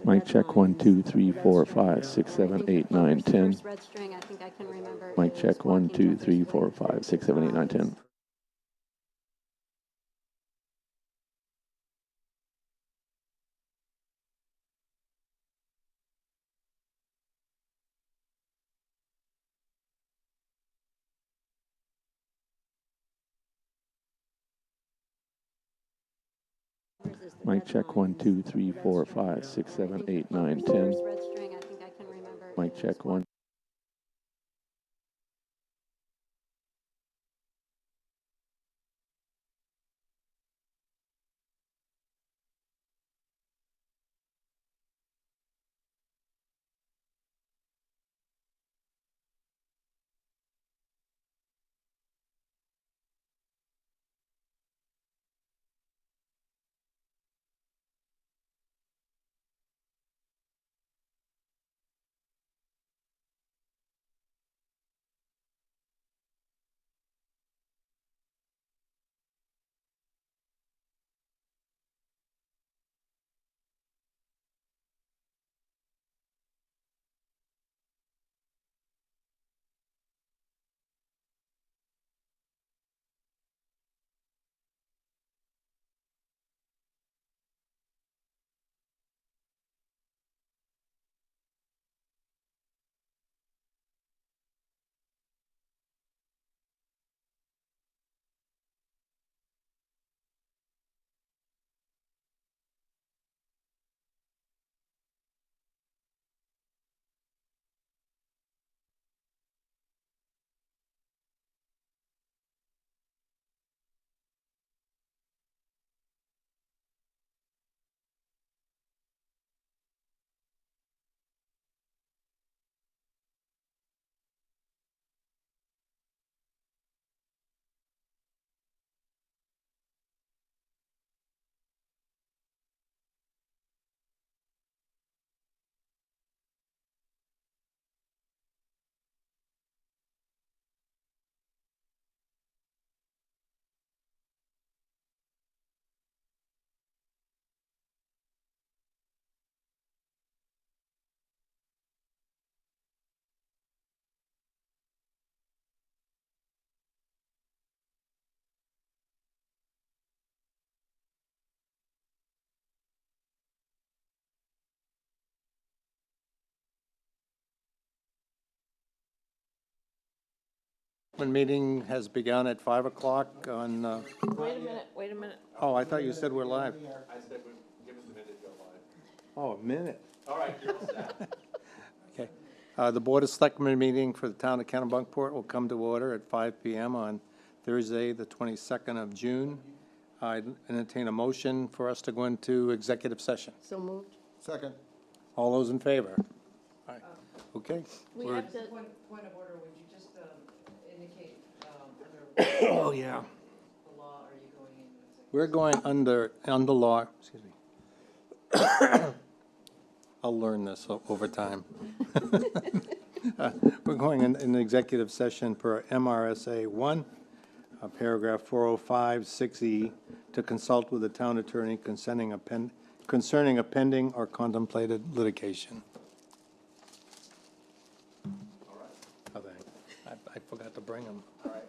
Mic check 1, 2, 3, 4, 5, 6, 7, 8, 9, 10. Mic check 1, 2, 3, 4, 5, 6, 7, 8, 9, 10. Mic check 1, 2, 3, 4, 5, 6, 7, 8, 9, 10. Mic check 1. When meeting has begun at 5 o'clock on, Wait a minute. oh, I thought you said we're live. I said, give us a minute to go live. Oh, a minute. All right, you're all set. Okay. The Board of Selectmen meeting for the town of Kennebunkport will come to order at 5 PM on Thursday, the 22nd of June. I entertain a motion for us to go into executive session. So moved. Second. All those in favor? Aye. Okay. We We're- have to, Point of order, would you just indicate under Oh, yeah. the law, are you going into executive? We're going under law, excuse me. I'll learn this over time. We're going in executive session per MRSA 1, paragraph 405, 6E, to consult with the town attorney concerning a pending or contemplated litigation. All right. Oh, thanks. I forgot to bring them. All right.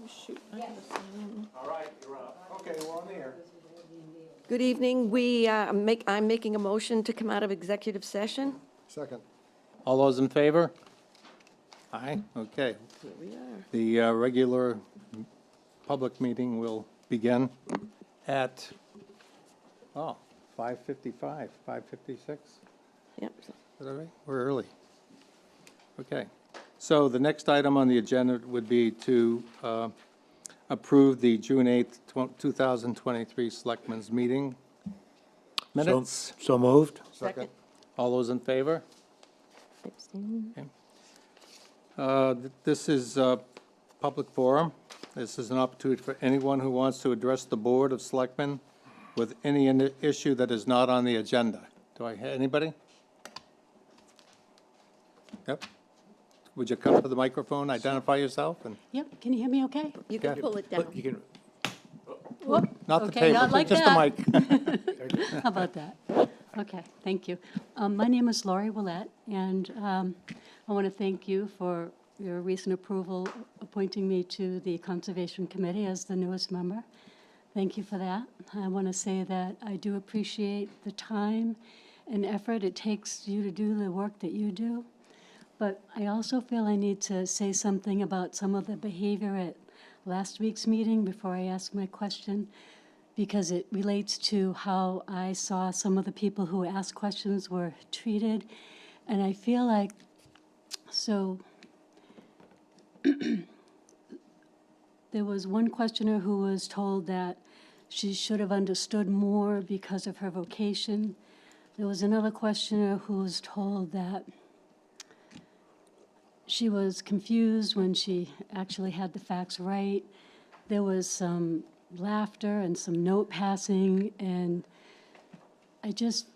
Shoot, I gotta sign in. All right, you're up. Okay, we're on the air. Good evening. I'm making a motion to come out of executive session. Second. All those in favor? Aye, okay. Here we are. The regular public meeting will begin at, 5:55, 5:56. Yep. Is that all right? We're early. Okay. So the next item on the agenda would be to approve the June 8th, 2023 Selectmen's meeting minutes. So moved? Second. All those in favor? Abstain. This is a public forum. This is an opportunity for anyone who wants to address the Board of Selectmen with any issue that is not on the agenda. Do I have anybody? Yep. Would you come to the microphone, identify yourself, and Yep, can you hear me okay? You can Okay. pull it down. You can, Whoop. not the Okay, table, not like just the that. mic. How about that? Okay, thank you. My name is Laurie Willett, and I want to thank you for your recent approval appointing me to the Conservation Committee as the newest member. Thank you for that. I want to say that I do appreciate the time and effort it takes you to do the work that you do. But I also feel I need to say something about some of the behavior at last week's meeting before I ask my question, because it relates to how I saw some of the people who asked questions were treated. And I feel like, so there was one questioner who was told that she should have understood more because of her vocation. There was another questioner who was told that she was confused when she actually had the facts right. There was some laughter and some note passing, and I just,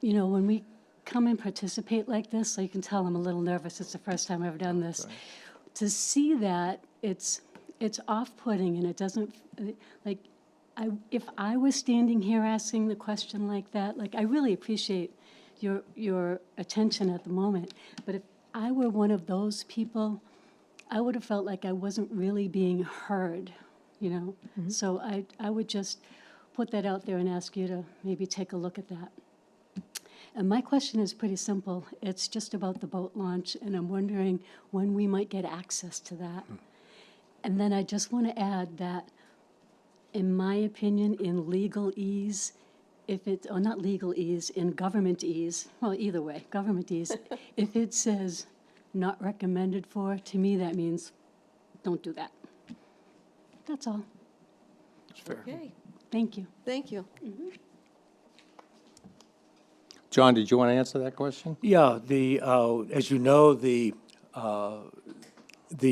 when we come and participate like this, so you can tell I'm a little nervous, it's the first time I've ever done this. To see that, it's off-putting, and it doesn't, like, if I was standing here asking the question like that, like, I really appreciate your attention at the moment, but if I were one of those people, I would have felt like I wasn't really being heard, So I would just put that out there and ask you to maybe take a look at that. And my question is pretty simple. It's just about the boat launch, and I'm wondering when we might get access to that. And then I just want to add that, in my opinion, in legalese, not legalese, in governmentese, well, either way, governmentese, if it says not recommended for, to me, that means don't do that. That's all. it's fair. Okay, Thank you. thank you. John, did you want to answer that question? Yeah, as you know, the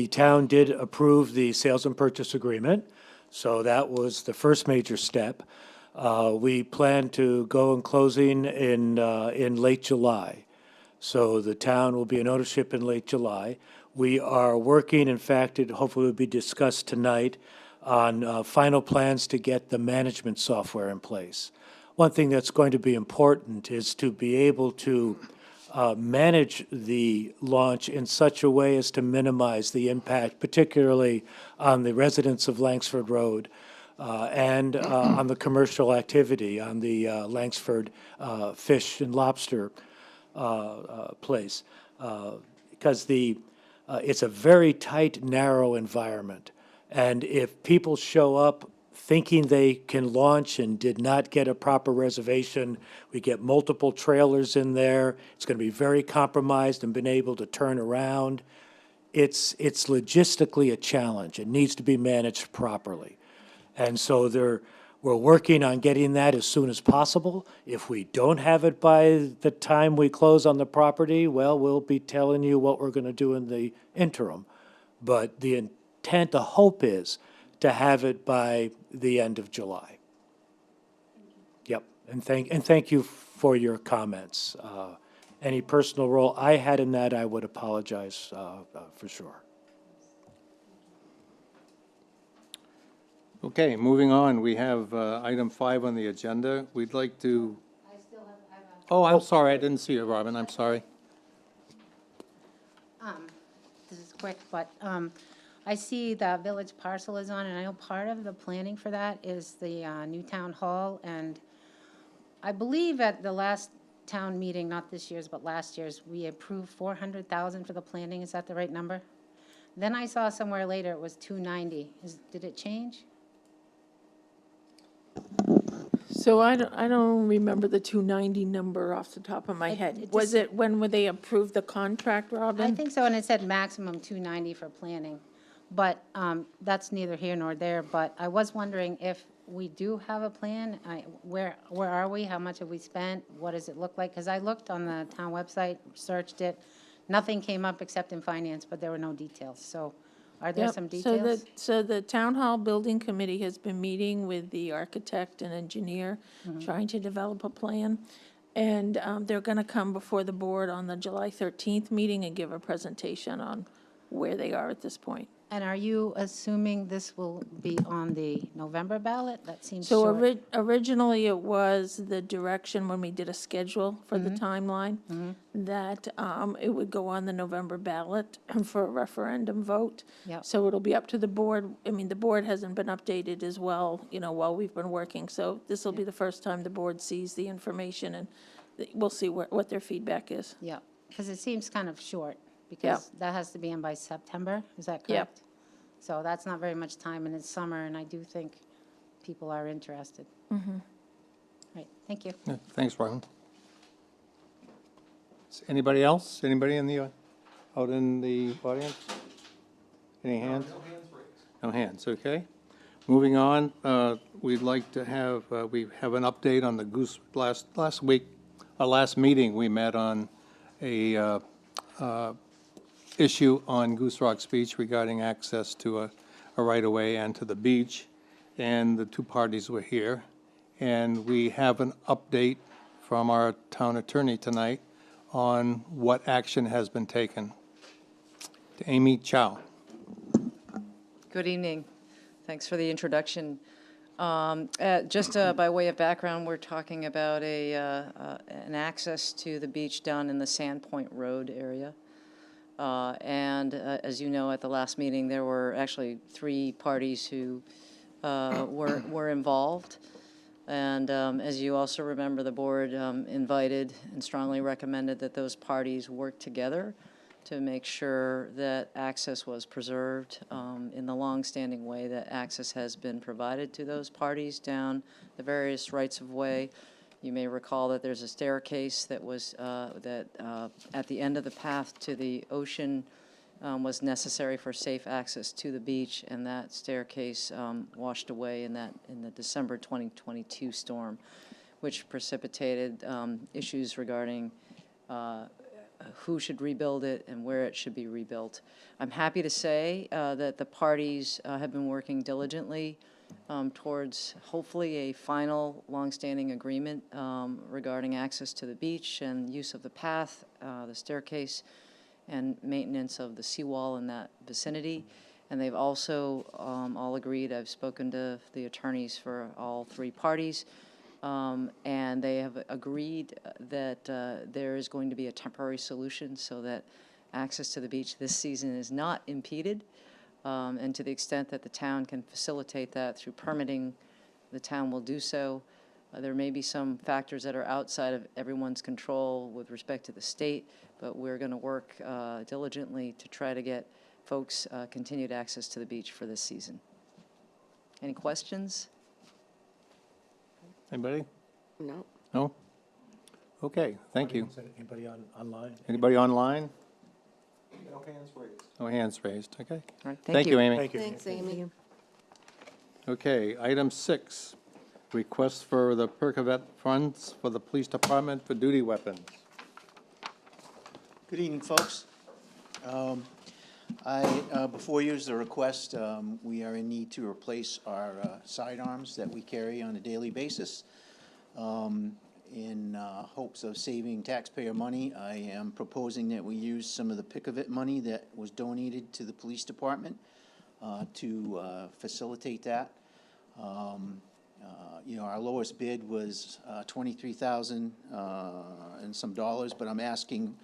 town did approve the sales and purchase agreement, so that was the first major step. We plan to go in closing in late July. So the town will be in ownership in late July. We are working, in fact, it hopefully will be discussed tonight, on final plans to get the management software in place. One thing that's going to be important is to be able to manage the launch in such a way as to minimize the impact, particularly on the residents of Langsford Road, and on the commercial activity on the Langsford fish and lobster place, because it's a very tight, narrow environment. And if people show up thinking they can launch and did not get a proper reservation, we get multiple trailers in there, it's going to be very compromised and been able to turn around. It's logistically a challenge. It needs to be managed properly. And so we're working on getting that as soon as possible. If we don't have it by the time we close on the property, well, we'll be telling you what we're going to do in the interim. But the intent, the hope is to have it by the end of July. Yep, and thank you for your comments. Any personal role I had in that, I would apologize for sure. Okay, moving on, we have item 5 on the agenda. We'd like to... Oh, I'm sorry, I didn't see you, Robin, I'm sorry. This is quick, but I see the village parcel is on, and I know part of the planning for that is the new town hall. And I believe at the last town meeting, not this year's, but last year's, we approved 400,000 for the planning. Is that the right number? Then I saw somewhere later it was 290. Did it change? So I don't remember the 290 number off the top of my head. it Was just- it when would they approved the contract, Robin? I think so, and it said maximum 290 for planning. But that's neither here nor there. But I was wondering if we do have a plan, where are we? How much have we spent? What does it look like? Because I looked on the town website, searched it. Nothing came up except in finance, but there were no details. So are there Yep. some So details? so the Town Hall Building Committee has been meeting with the architect and engineer, Mm-hmm. trying to develop a plan. And they're gonna come before the board on the July 13th meeting and give a presentation on where they are at this point. And are you assuming this will be on the November ballot? That seems So short. originally, it was the direction when we did a schedule for Mm-hmm. the timeline, that it would go on the November ballot for a referendum vote. Yep. So it'll be up to the board. I mean, the board hasn't been updated as well, while we've been working. So this will be the first time the board sees the information, and we'll see what their feedback is. Yeah, because it seems kind of short, because that has to be in by September, is that correct? Yep. So that's not very much time, and it's summer, and I do think people are interested. Right, thank you. Yeah, thanks, Robin. Anybody else? Anybody out in the audience? Any hands? No hands raised. No hands, okay. Moving on, we'd like to have, we have an update on the goose, last week, our last meeting, we met on a issue on Goose Rock's Beach regarding access to a right-of-way and to the beach, and the two parties were here. And we have an update from our town attorney tonight on what action has been taken. To Amy Chow. Good evening. Thanks for the introduction. Just by way of background, we're talking about an access to the beach down in the Sandpoint Road area. And as you know, at the last meeting, there were actually 3 parties who were involved. And as you also remember, the board invited and strongly recommended that those parties work together to make sure that access was preserved in the longstanding way that access has been provided to those parties down the various rights-of-way. You may recall that there's a staircase that was, at the end of the path to the ocean was necessary for safe access to the beach, and that staircase washed away in the December 2022 storm, which precipitated issues regarding who should rebuild it and where it should be rebuilt. I'm happy to say that the parties have been working diligently towards hopefully a final longstanding agreement regarding access to the beach and use of the path, the staircase, and maintenance of the seawall in that vicinity. And they've also all agreed, I've spoken to the attorneys for all 3 parties, and they have agreed that there is going to be a temporary solution so that access to the beach this season is not impeded. And to the extent that the town can facilitate that through permitting, the town will do so. There may be some factors that are outside of everyone's control with respect to the state, but we're going to work diligently to try to get folks continued access to the beach for this season. Any questions? Anybody? No. No? Okay, thank you. Anybody online? Anybody online? No hands raised. No hands raised, okay. All right, Thank you, Amy. Thank you. Thanks, Amy. Okay, item 6, request for the Percovet funds for the police department for duty weapons. Good evening, folks. Before you is the request, we are in need to replace our sidearms that we carry on a daily basis. In hopes of saving taxpayer money, I am proposing that we use some of the Percovet money that was donated to the police department to facilitate that. Our lowest bid was $23,000 and some dollars, but I'm asking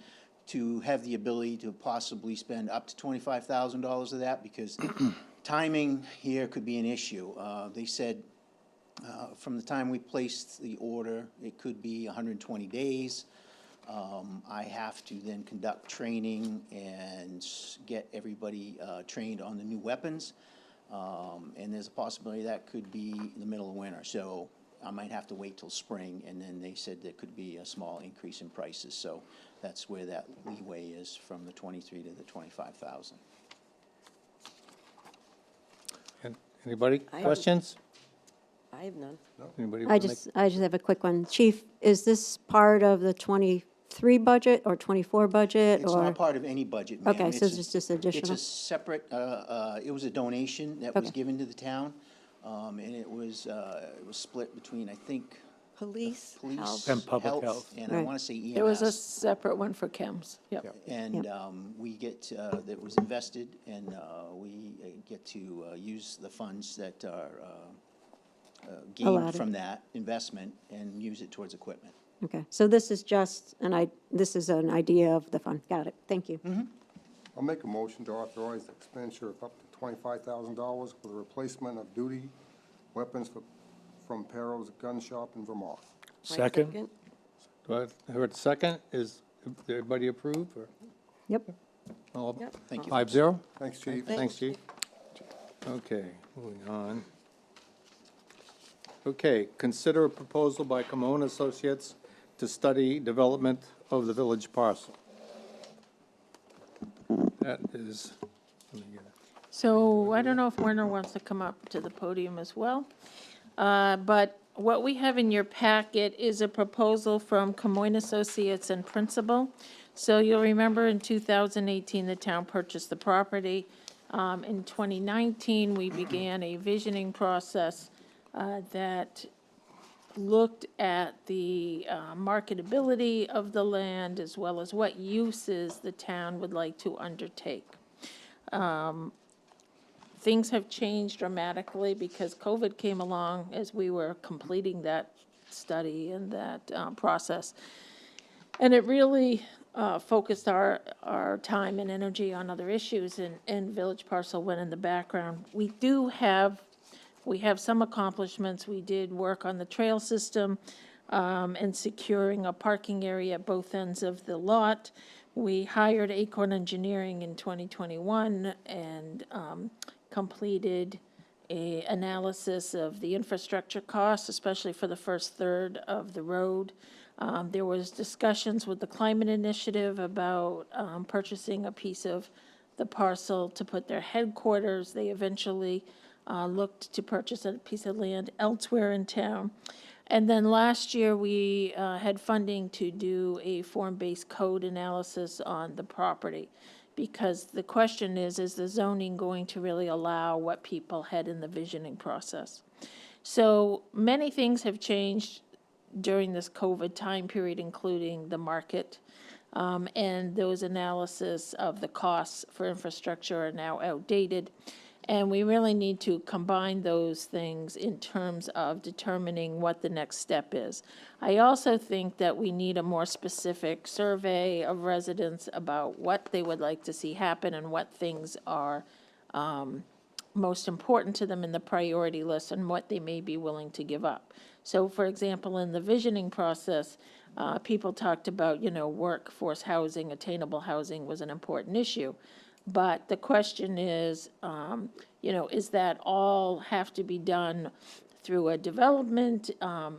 to have the ability to possibly spend up to $25,000 of that, because timing here could be an issue. They said from the time we placed the order, it could be 120 days. I have to then conduct training and get everybody trained on the new weapons. And there's a possibility that could be in the middle of winter. So I might have to wait till spring, and then they said there could be a small increase in prices. So that's where that leeway is, from the 23 to the 25,000. And anybody, I- questions? I have none. Anybody I wanna make- just have a quick one. Chief, is this part of the 23 budget or 24 budget? It's or not part of any budget, ma'am. Okay, so It's it's just a additional? separate, it was a donation that was Okay. given to the town, and it was split between, I think, Police, police, health. And public health. and I Right. want to say EMS. There was a separate one for chems, yep. And we get, that was invested, and we get to use the funds that are gained Allotted. from that investment and use it towards equipment. Okay, so this is just this is an idea of the fund. Got it. Thank you. I'll make a motion to authorize the expenditure of up to $25,000 for the replacement of duty weapons from Perro's Gun Shop in Vermont. Second? Do I heard a second? Is everybody approve, or? Yep. All- Yep. Thank you. 5-0? Thanks, Chief. Thanks, Chief. Okay, moving on. Okay, consider a proposal by Camone Associates to study development of the village parcel. That is, let me get it. So I don't know if Werner wants to come up to the podium as well. But what we have in your packet is a proposal from Camoin Associates and Principal. So you'll remember in 2018, the town purchased the property. In 2019, we began a visioning process that looked at the marketability of the land, as well as what uses the town would like to undertake. Things have changed dramatically because COVID came along as we were completing that study and that process. And it really focused our time and energy on other issues, and Village Parcel went in the background. We have some accomplishments. We did work on the trail system and securing a parking area at both ends of the lot. We hired Acorn Engineering in 2021 and completed a analysis of the infrastructure costs, especially for the first third of the road. There was discussions with the Climate Initiative about purchasing a piece of the parcel to put their headquarters. They eventually looked to purchase a piece of land elsewhere in town. And then last year, we had funding to do a form-based code analysis on the property. Because the question is the zoning going to really allow what people had in the visioning process? So many things have changed during this COVID time period, including the market. And those analysis of the costs for infrastructure are now outdated. And we really need to combine those things in terms of determining what the next step is. I also think that we need a more specific survey of residents about what they would like to see happen and what things are most important to them in the priority list and what they may be willing to give up. So, for example, in the visioning process, people talked about, workforce housing, attainable housing was an important issue. But the question is, is that all have to be done through a development?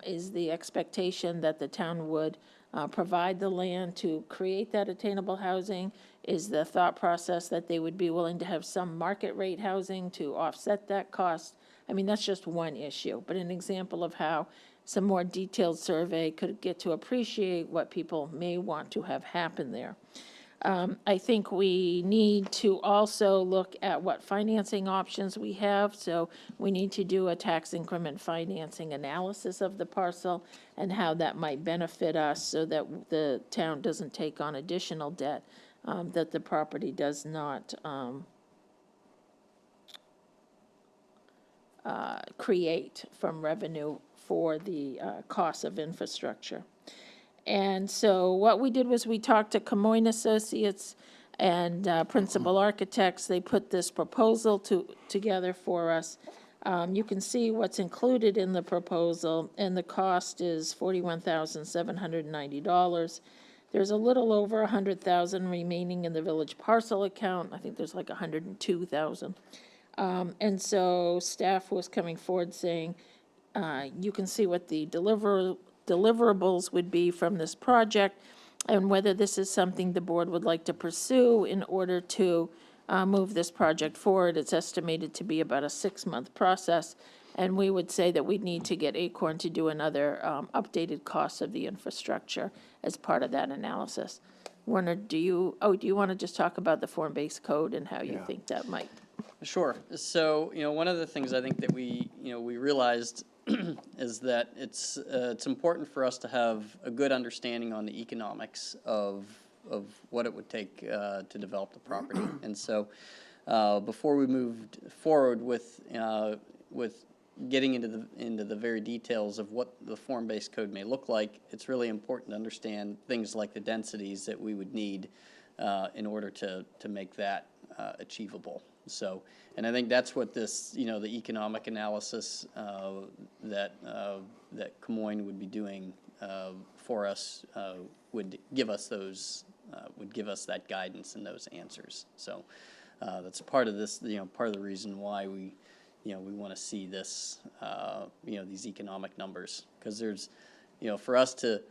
Is the expectation that the town would provide the land to create that attainable housing? Is the thought process that they would be willing to have some market rate housing to offset that cost? I mean, that's just one issue, but an example of how some more detailed survey could get to appreciate what people may want to have happen there. I think we need to also look at what financing options we have. So we need to do a tax increment financing analysis of the parcel and how that might benefit us so that the town doesn't take on additional debt that the property does not create from revenue for the cost of infrastructure. And so what we did was we talked to Camoin Associates and Principal Architects. They put this proposal together for us. You can see what's included in the proposal, and the cost is $41,790. There's a little over 100,000 remaining in the village parcel account. I think there's like 102,000. And so staff was coming forward saying, you can see what the deliverables would be from this project, and whether this is something the board would like to pursue in order to move this project forward. It's estimated to be about a 6-month process, and we would say that we'd need to get Acorn to do another updated cost of the infrastructure as part of that analysis. Werner, do you want to just talk about the form-based code and how you think that might? Sure. So, one of the things I think that we realized is that it's important for us to have a good understanding on the economics of what it would take to develop the property. And so, before we moved forward with getting into the very details of what the form-based code may look like, it's really important to understand things like the densities that we would need in order to make that achievable. So, and I think that's what this, the economic analysis that Camoin would be doing for us would give us that guidance and those answers. So that's part of this, part of the reason why we want to see this, these economic numbers, because there's, for us to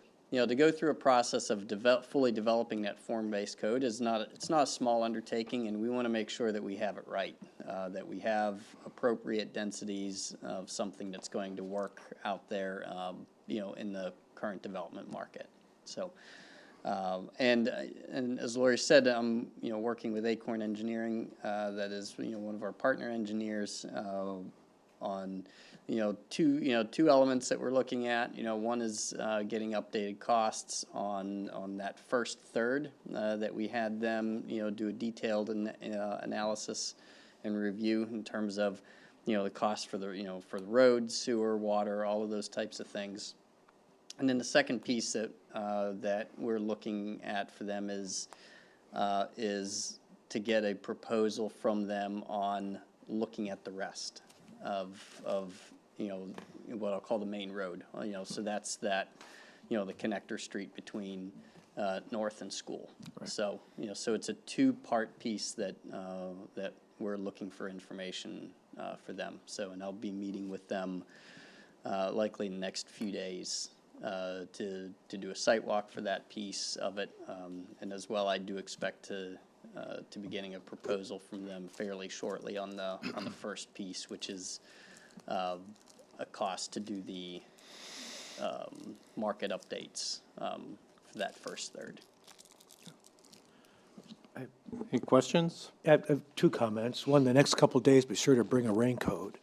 go through a process of fully developing that form-based code it's not a small undertaking, and we want to make sure that we have it right, that we have appropriate densities of something that's going to work out there, in the current development market. So, and as Lori said, I'm working with Acorn Engineering, that is one of our partner engineers, on two elements that we're looking at. One is getting updated costs on that first third, that we had them do a detailed analysis and review in terms of the cost for the for the roads, sewer, water, all of those types of things. And then the second piece that that we're looking at for them is to get a proposal from them on looking at the rest of what I'll call the main road. So that's that the connector street between North and School. Right. So so it's a 2-part piece that that we're looking for information for them. So, and I'll be meeting with them likely in the next few days to do a site walk for that piece of it, and as well, I do expect to be getting a proposal from them fairly shortly on the first piece, which is a cost to do the market updates for that first third. Any questions? I have 2 comments. One, the next couple of days, be sure to bring a raincoat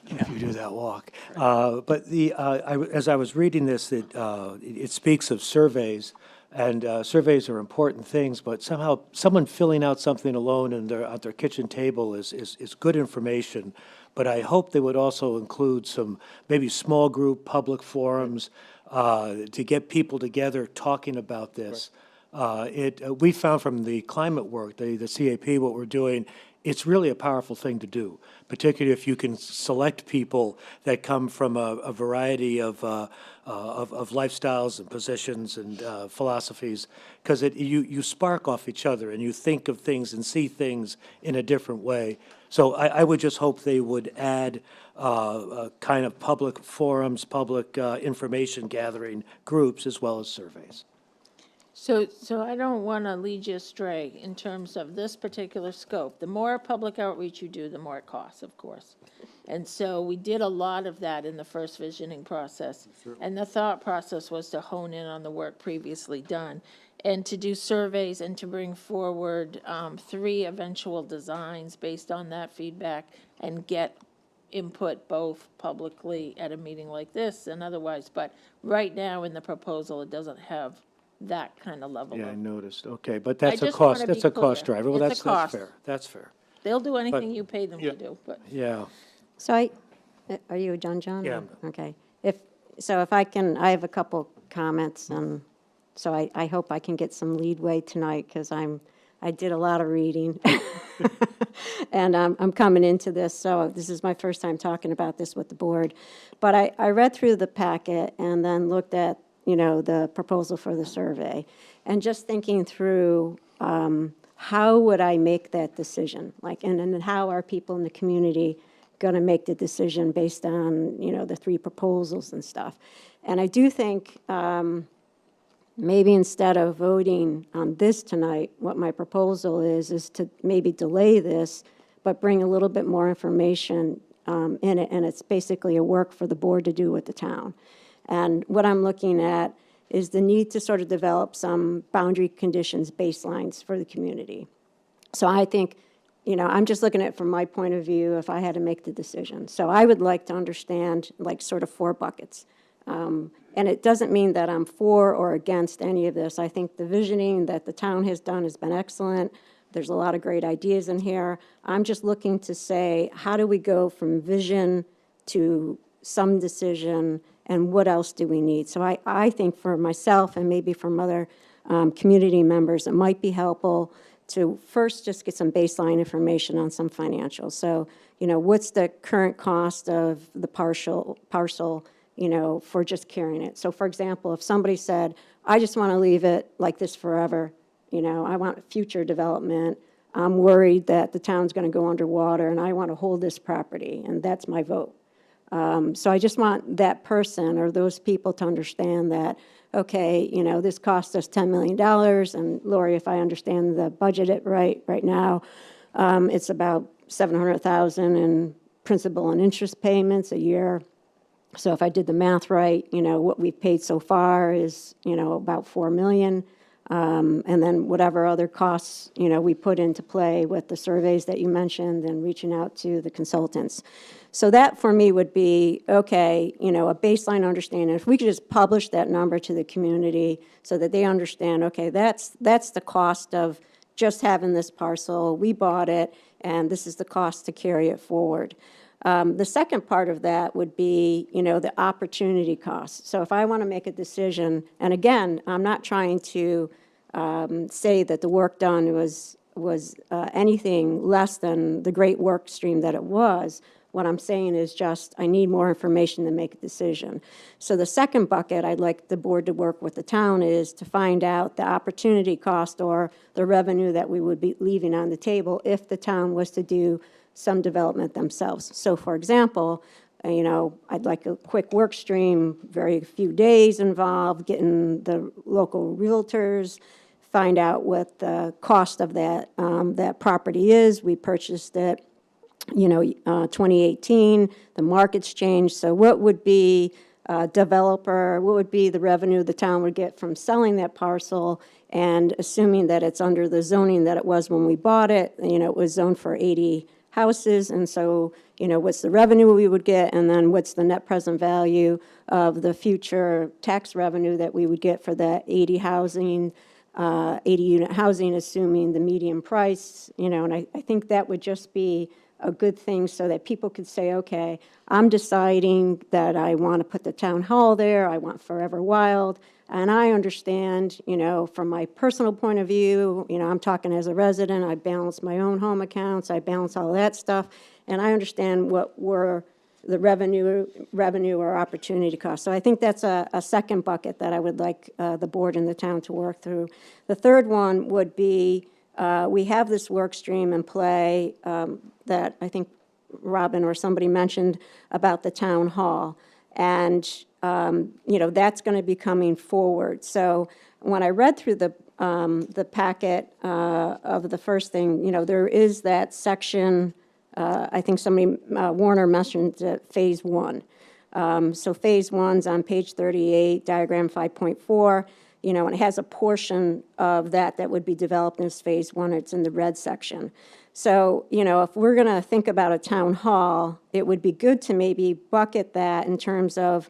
if you do that walk. But as I was reading this, it speaks of surveys, and surveys are important things, but somehow someone filling out something alone at their kitchen table is good information. But I hope they would also include some maybe small group public forums to get people together talking about this. We found from the climate work, the CAP, what we're doing, it's really a powerful thing to do, particularly if you can select people that come from a variety of lifestyles and positions and philosophies, because you spark off each other and you think of things and see things in a different way. So I would just hope they would add kind of public forums, public information gathering groups, as well as surveys. So I don't want to lead you astray in terms of this particular scope. The more public outreach you do, the more it costs, of course. And so we did a lot of that in the first visioning process. And the thought process was to hone in on the work previously done and to do surveys and to bring forward 3 eventual designs based on that feedback and get input both publicly at a meeting like this and otherwise. But right now in the proposal, it doesn't have that kind of level Yeah, I of. noticed. Okay, but that's a just wanna cost, be that's a cost clear. driver. Well, It's a that's cost. fair. That's fair. They'll do anything you pay them Yeah. to do, but. Yeah. So are you John? Yeah. Okay. If I have a couple comments, and So I hope I can get some leadway tonight, because I did a lot of reading. And I'm coming into this, so this is my first time talking about this with the board. But I read through the packet and then looked at, the proposal for the survey, and just thinking through, how would I make that decision? Like, and how are people in the community going to make the decision based on, the three proposals and stuff? And I do think, maybe instead of voting on this tonight, what my proposal is to maybe delay this, but bring a little bit more information in it, and it's basically a work for the board to do with the town. And what I'm looking at is the need to sort of develop some boundary conditions baselines for the community. So I think, I'm just looking at it from my point of view if I had to make the decision. So I would like to understand, like, sort of 4 buckets. And it doesn't mean that I'm for or against any of this. I think the visioning that the town has done has been excellent. There's a lot of great ideas in here. I'm just looking to say, how do we go from vision to some decision, and what else do we need? So I think for myself, and maybe from other community members, it might be helpful to first just get some baseline information on some financials. So, what's the current cost of the parcel, for just carrying it? So, for example, if somebody said, I just want to leave it like this forever, I want future development, I'm worried that the town's going to go underwater, and I want to hold this property, and that's my vote. So I just want that person or those people to understand that, okay, this cost us $10 million, and Lori, if I understand the budget right now, it's about $700,000 in principal and interest payments a year. So if I did the math right, what we've paid so far is, about $4 million. And then whatever other costs, we put into play with the surveys that you mentioned and reaching out to the consultants. So that for me would be, okay, a baseline understanding. If we could just publish that number to the community so that they understand, okay, that's the cost of just having this parcel. We bought it, and this is the cost to carry it forward. The second part of that would be, the opportunity cost. So if I want to make a decision, and again, I'm not trying to say that the work done was anything less than the great work stream that it was. What I'm saying is just I need more information to make a decision. So the second bucket I'd like the board to work with the town is to find out the opportunity cost or the revenue that we would be leaving on the table if the town was to do some development themselves. So for example, I'd like a quick work stream, very few days involved, getting the local realtors, find out what the cost of that property is. We purchased it, 2018, the market's changed. So what would be developer, what would be the revenue the town would get from selling that parcel, and assuming that it's under the zoning that it was when we bought it, it was zoned for 80 houses, and so, what's the revenue we would get, and then what's the net present value of the future tax revenue that we would get for that 80 unit housing, assuming the median price, and I think that would just be a good thing so that people could say, okay, I'm deciding that I want to put the town hall there, I want Forever Wild, and I understand, from my personal point of view, I'm talking as a resident, I balance my own home accounts, I balance all that stuff, and I understand what were the revenue or opportunity costs. So I think that's a second bucket that I would like the board and the town to work through. The third one would be, we have this work stream in play that I think Robin or somebody mentioned about the town hall. And, that's going to be coming forward. So when I read through the packet of the first thing, there is that section, I think somebody, Warner mentioned phase 1. So phase 1's on page 38, diagram 5.4. And it has a portion of that would be developed as phase 1. It's in the red section. So, if we're going to think about a town hall, it would be good to maybe bucket that in terms of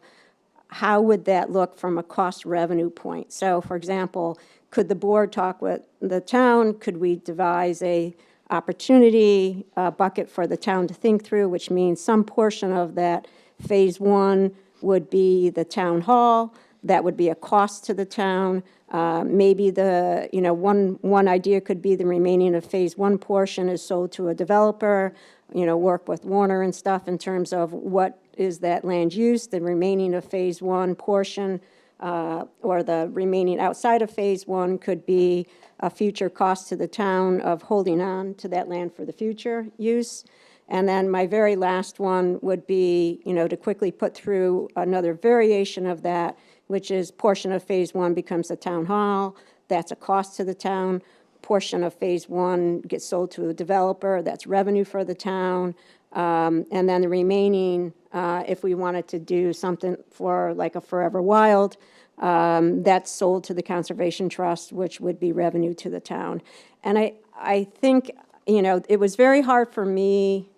how would that look from a cost revenue point. So, for example, could the board talk with the town? Could we devise a opportunity bucket for the town to think through, which means some portion of that phase 1 would be the town hall. that would be a cost to the town. Maybe the, one idea could be the remaining of Phase 1 portion is sold to a developer, work with Warner and stuff in terms of what is that land use, the remaining of Phase 1 portion, or the remaining outside of Phase 1 could be a future cost to the town of holding on to that land for the future use. And then my very last one would be, to quickly put through another variation of that, which is portion of Phase 1 becomes a town hall. That's a cost to the town. Portion of Phase 1 gets sold to a developer. That's revenue for the town. And then the remaining, if we wanted to do something for like a Forever Wild, that's sold to the Conservation Trust, which would be revenue to the town. And I think, it was very hard for me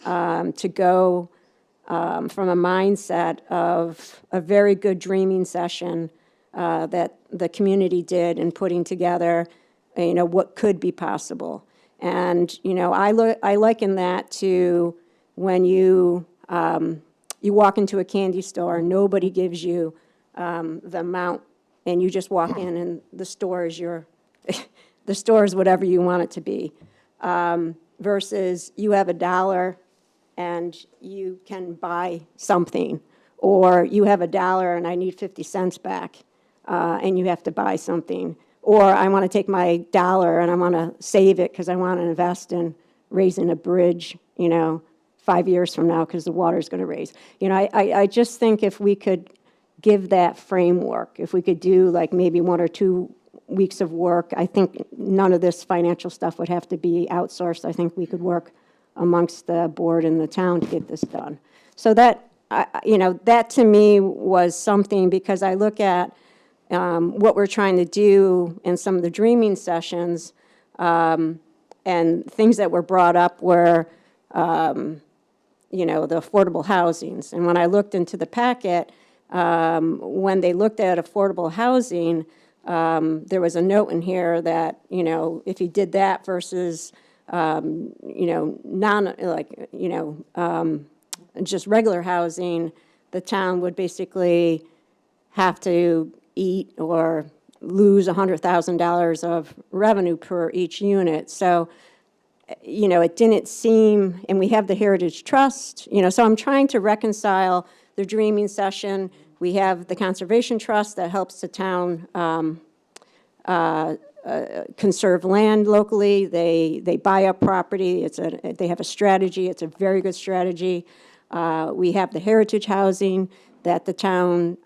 to go from a mindset of a very good dreaming session that the community did in putting together, what could be possible. And, I liken that to when you walk into a candy store, nobody gives you the amount, and you just walk in and the store is the store is whatever you want it to be. Versus you have $1 and you can buy something, or you have $1 and I need 50 cents back, and you have to buy something. Or I want to take my $1 and I want to save it because I want to invest in raising a bridge, 5 years from now because the water's going to raise. I just think if we could give that framework, if we could do like maybe 1 or 2 weeks of work, I think none of this financial stuff would have to be outsourced. I think we could work amongst the board and the town to get this done. So that, that to me was something, because I look at what we're trying to do in some of the dreaming sessions, and things that were brought up were, the affordable housings. And when I looked into the packet, when they looked at affordable housing, there was a note in here that, if you did that versus, just regular housing, the town would basically have to eat or lose $100,000 of revenue per each unit. So, it didn't seem, and we have the Heritage Trust, so I'm trying to reconcile the dreaming session. We have the Conservation Trust that helps the town conserve land locally. They buy up property. They have a strategy. It's a very good strategy. We have the heritage housing that the town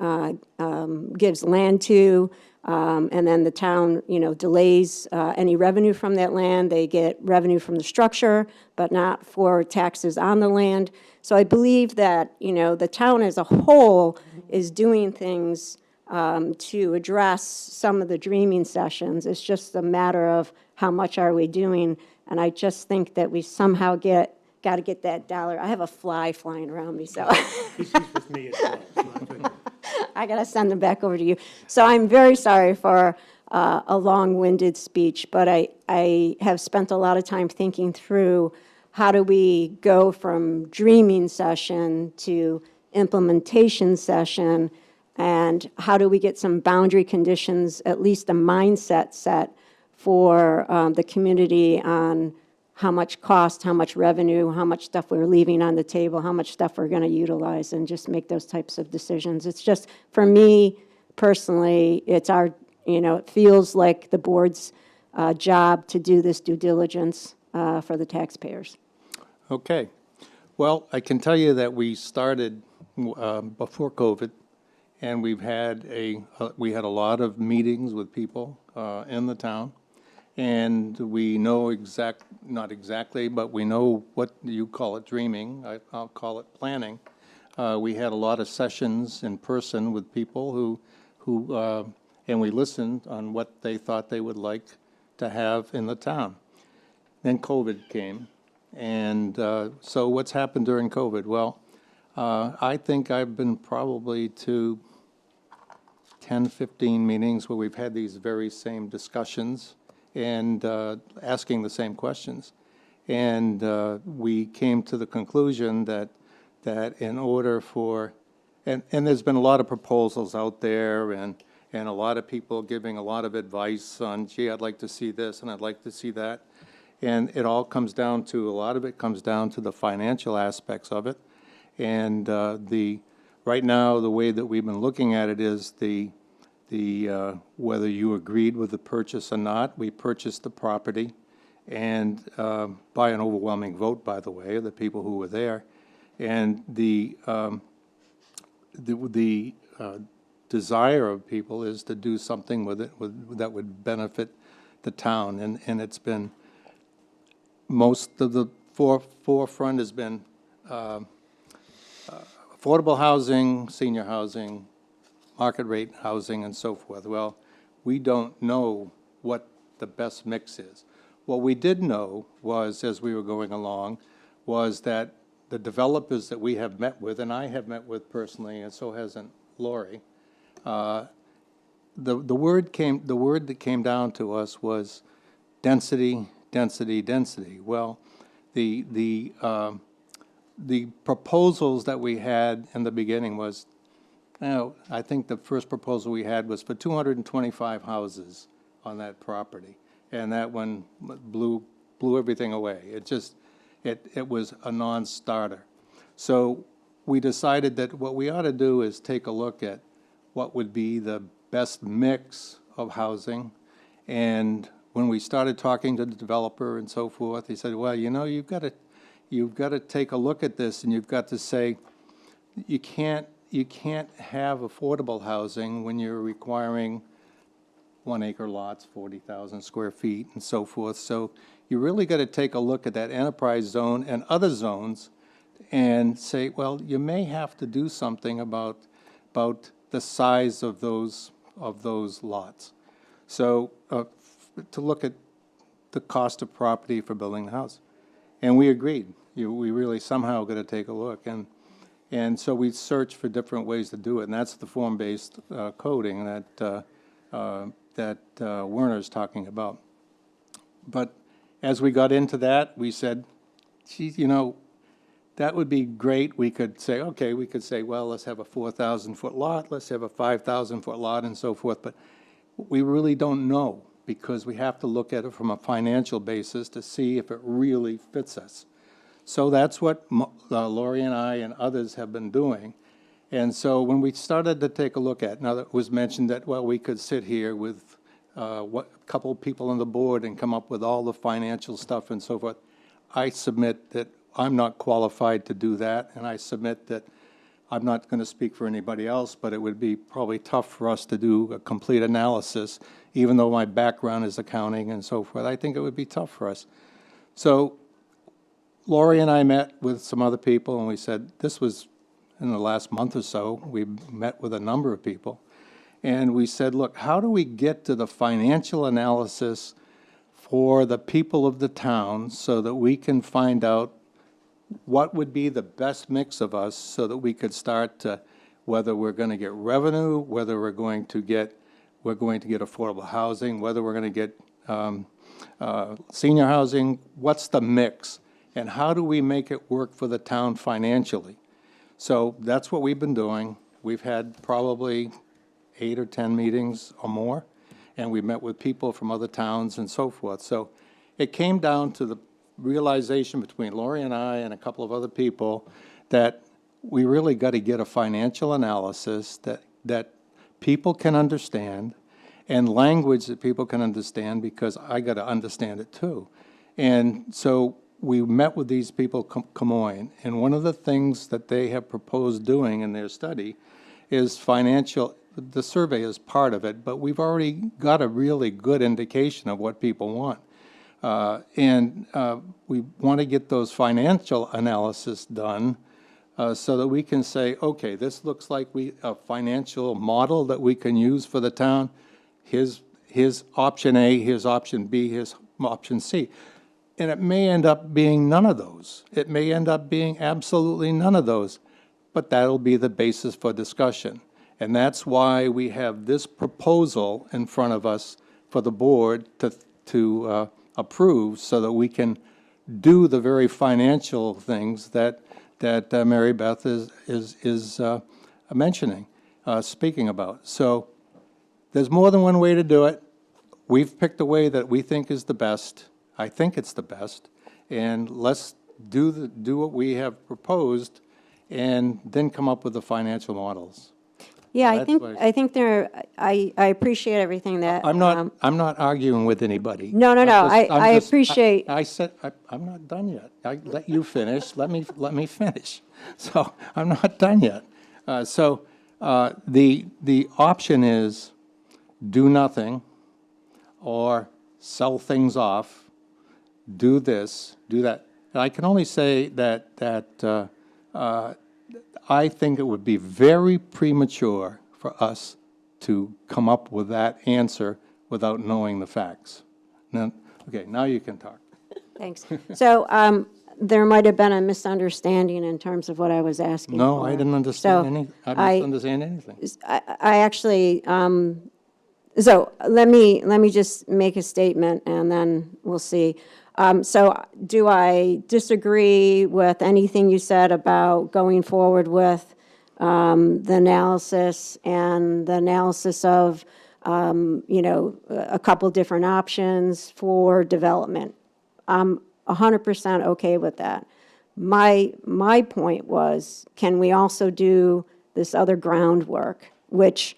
gives land to, and then the town, delays any revenue from that land. They get revenue from the structure, but not for taxes on the land. So I believe that, the town as a whole is doing things to address some of the dreaming sessions. It's just a matter of how much are we doing, and I just think that we somehow got to get that $1. I have a fly flying around me, so. He's with me as well. I got to send them back over to you. So I'm very sorry for a long-winded speech, but I have spent a lot of time thinking through how do we go from dreaming session to implementation session, and how do we get some boundary conditions, at least a mindset set for the community on how much cost, how much revenue, how much stuff we're leaving on the table, how much stuff we're going to utilize, and just make those types of decisions. It's just, for me personally, it's our, it feels like the board's job to do this due diligence for the taxpayers. Okay. Well, I can tell you that we started before COVID, and we had a lot of meetings with people in the town. And we know not exactly, but we know what you call it dreaming. I'll call it planning. We had a lot of sessions in person with people and we listened on what they thought they would like to have in the town. Then COVID came. And so what's happened during COVID? Well, I think I've been probably to 10, 15 meetings where we've had these very same discussions and asking the same questions. And we came to the conclusion that in order for and there's been a lot of proposals out there, and a lot of people giving a lot of advice on, gee, I'd like to see this, and I'd like to see that. And it all comes down to, a lot of it comes down to the financial aspects of it. And right now, the way that we've been looking at it is whether you agreed with the purchase or not. We purchased the property, and by an overwhelming vote, by the way, of the people who were there. And the desire of people is to do something with it that would benefit the town. And it's been, most of the forefront has been affordable housing, senior housing, market rate housing, and so forth. Well, we don't know what the best mix is. What we did know was, as we were going along, was that the developers that we have met with, and I have met with personally, and so hasn't Lori, the word that came down to us was density, density, density. Well, the proposals that we had in the beginning was, I think the first proposal we had was for 225 houses on that property, and that one blew everything away. It was a non-starter. So we decided that what we ought to do is take a look at what would be the best mix of housing. And when we started talking to the developer and so forth, he said, well, you've got to take a look at this, and you've got to say, you can't have affordable housing when you're requiring 1 acre lots, 40,000 square feet, and so forth. So you really got to take a look at that enterprise zone and other zones and say, well, you may have to do something about the size of those lots. So to look at the cost of property for building the house. And we agreed. We really somehow got to take a look. And so we searched for different ways to do it, and that's the form-based coding that Werner's talking about. But as we got into that, we said, geez, that would be great. We could say, okay, well, let's have a 4,000-foot lot, let's have a 5,000-foot lot, and so forth. But we really don't know, because we have to look at it from a financial basis to see if it really fits us. So that's what Lori and I and others have been doing. And so when we started to take a look at, now that it was mentioned that, well, we could sit here with a couple of people on the board and come up with all the financial stuff and so forth. I submit that I'm not qualified to do that, and I submit that I'm not going to speak for anybody else, but it would be probably tough for us to do a complete analysis, even though my background is accounting and so forth. I think it would be tough for us. So Lori and I met with some other people, and we said, this was in the last month or so, we met with a number of people, and we said, look, how do we get to the financial analysis for the people of the town so that we can find out what would be the best mix of us, so that we could start to, whether we're going to get revenue, whether we're going to get affordable housing, whether we're going to get senior housing, what's the mix, and how do we make it work for the town financially? So that's what we've been doing. We've had probably 8 or 10 meetings or more, and we met with people from other towns and so forth. So it came down to the realization between Lori and I and a couple of other people that we really got to get a financial analysis that people can understand, and language that people can understand, because I got to understand it too. And so we met with these people, Camoin, and one of the things that they have proposed doing in their study is financial. The survey is part of it, but we've already got a really good indication of what people want. We want to get those financial analysis done so that we can say, okay, this looks like a financial model that we can use for the town. Here's option A, here's option B, here's option C. And it may end up being none of those. It may end up being absolutely none of those, but that'll be the basis for discussion. And that's why we have this proposal in front of us for the board to approve, so that we can do the very financial things that Mary Beth is mentioning, speaking about. So there's more than one way to do it. We've picked a way that we think is the best. I think it's the best. And let's do what we have proposed and then come up with the financial models. Yeah, That's what- I appreciate everything that. I'm not arguing with anybody. No, no, no, I I'm appreciate- I said, I'm not done yet. I let you finish, let me finish. So, I'm not done yet. The option is do nothing, or sell things off, do this, do that. And I can only say that I think it would be very premature for us to come up with that answer without knowing the facts. Now, okay, now you can talk. Thanks. So there might have been a misunderstanding in terms of what I was asking No, for. I didn't understand So I didn't understand anything. I actually, so let me just make a statement and then we'll see. So do I disagree with anything you said about going forward with the analysis and the analysis of, a couple different options for development? I'm 100% okay with that. My point was, can we also do this other groundwork, which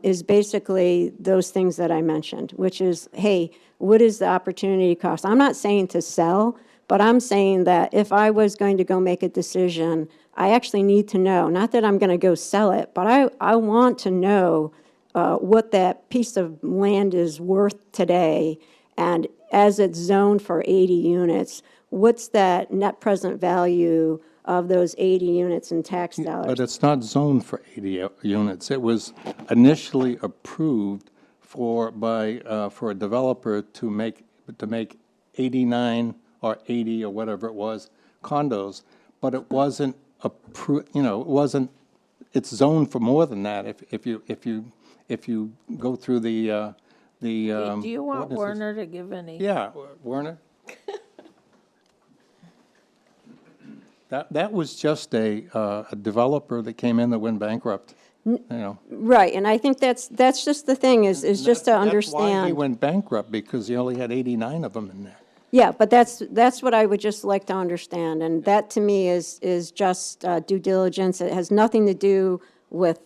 is basically those things that I mentioned, which is, hey, what is the opportunity cost? I'm not saying to sell, but I'm saying that if I was going to go make a decision, I actually need to know, not that I'm going to go sell it, but I want to know what that piece of land is worth today, and as it's zoned for 80 units, what's that net present value of those 80 units in tax dollars? But it's not zoned for 80 units. It was initially approved for a developer to make 89 or 80 or whatever it was condos, but it wasn't it's zoned for more than that. If you go through the Do you want ordinances. Werner to give any? Yeah, Werner. That was just a developer that came in that went bankrupt, Right, and I think that's just the thing, is just to That's why he understand. went bankrupt, because he only had 89 of them in there. Yeah, but that's what I would just like to understand, and that to me is just due diligence. It has nothing to do with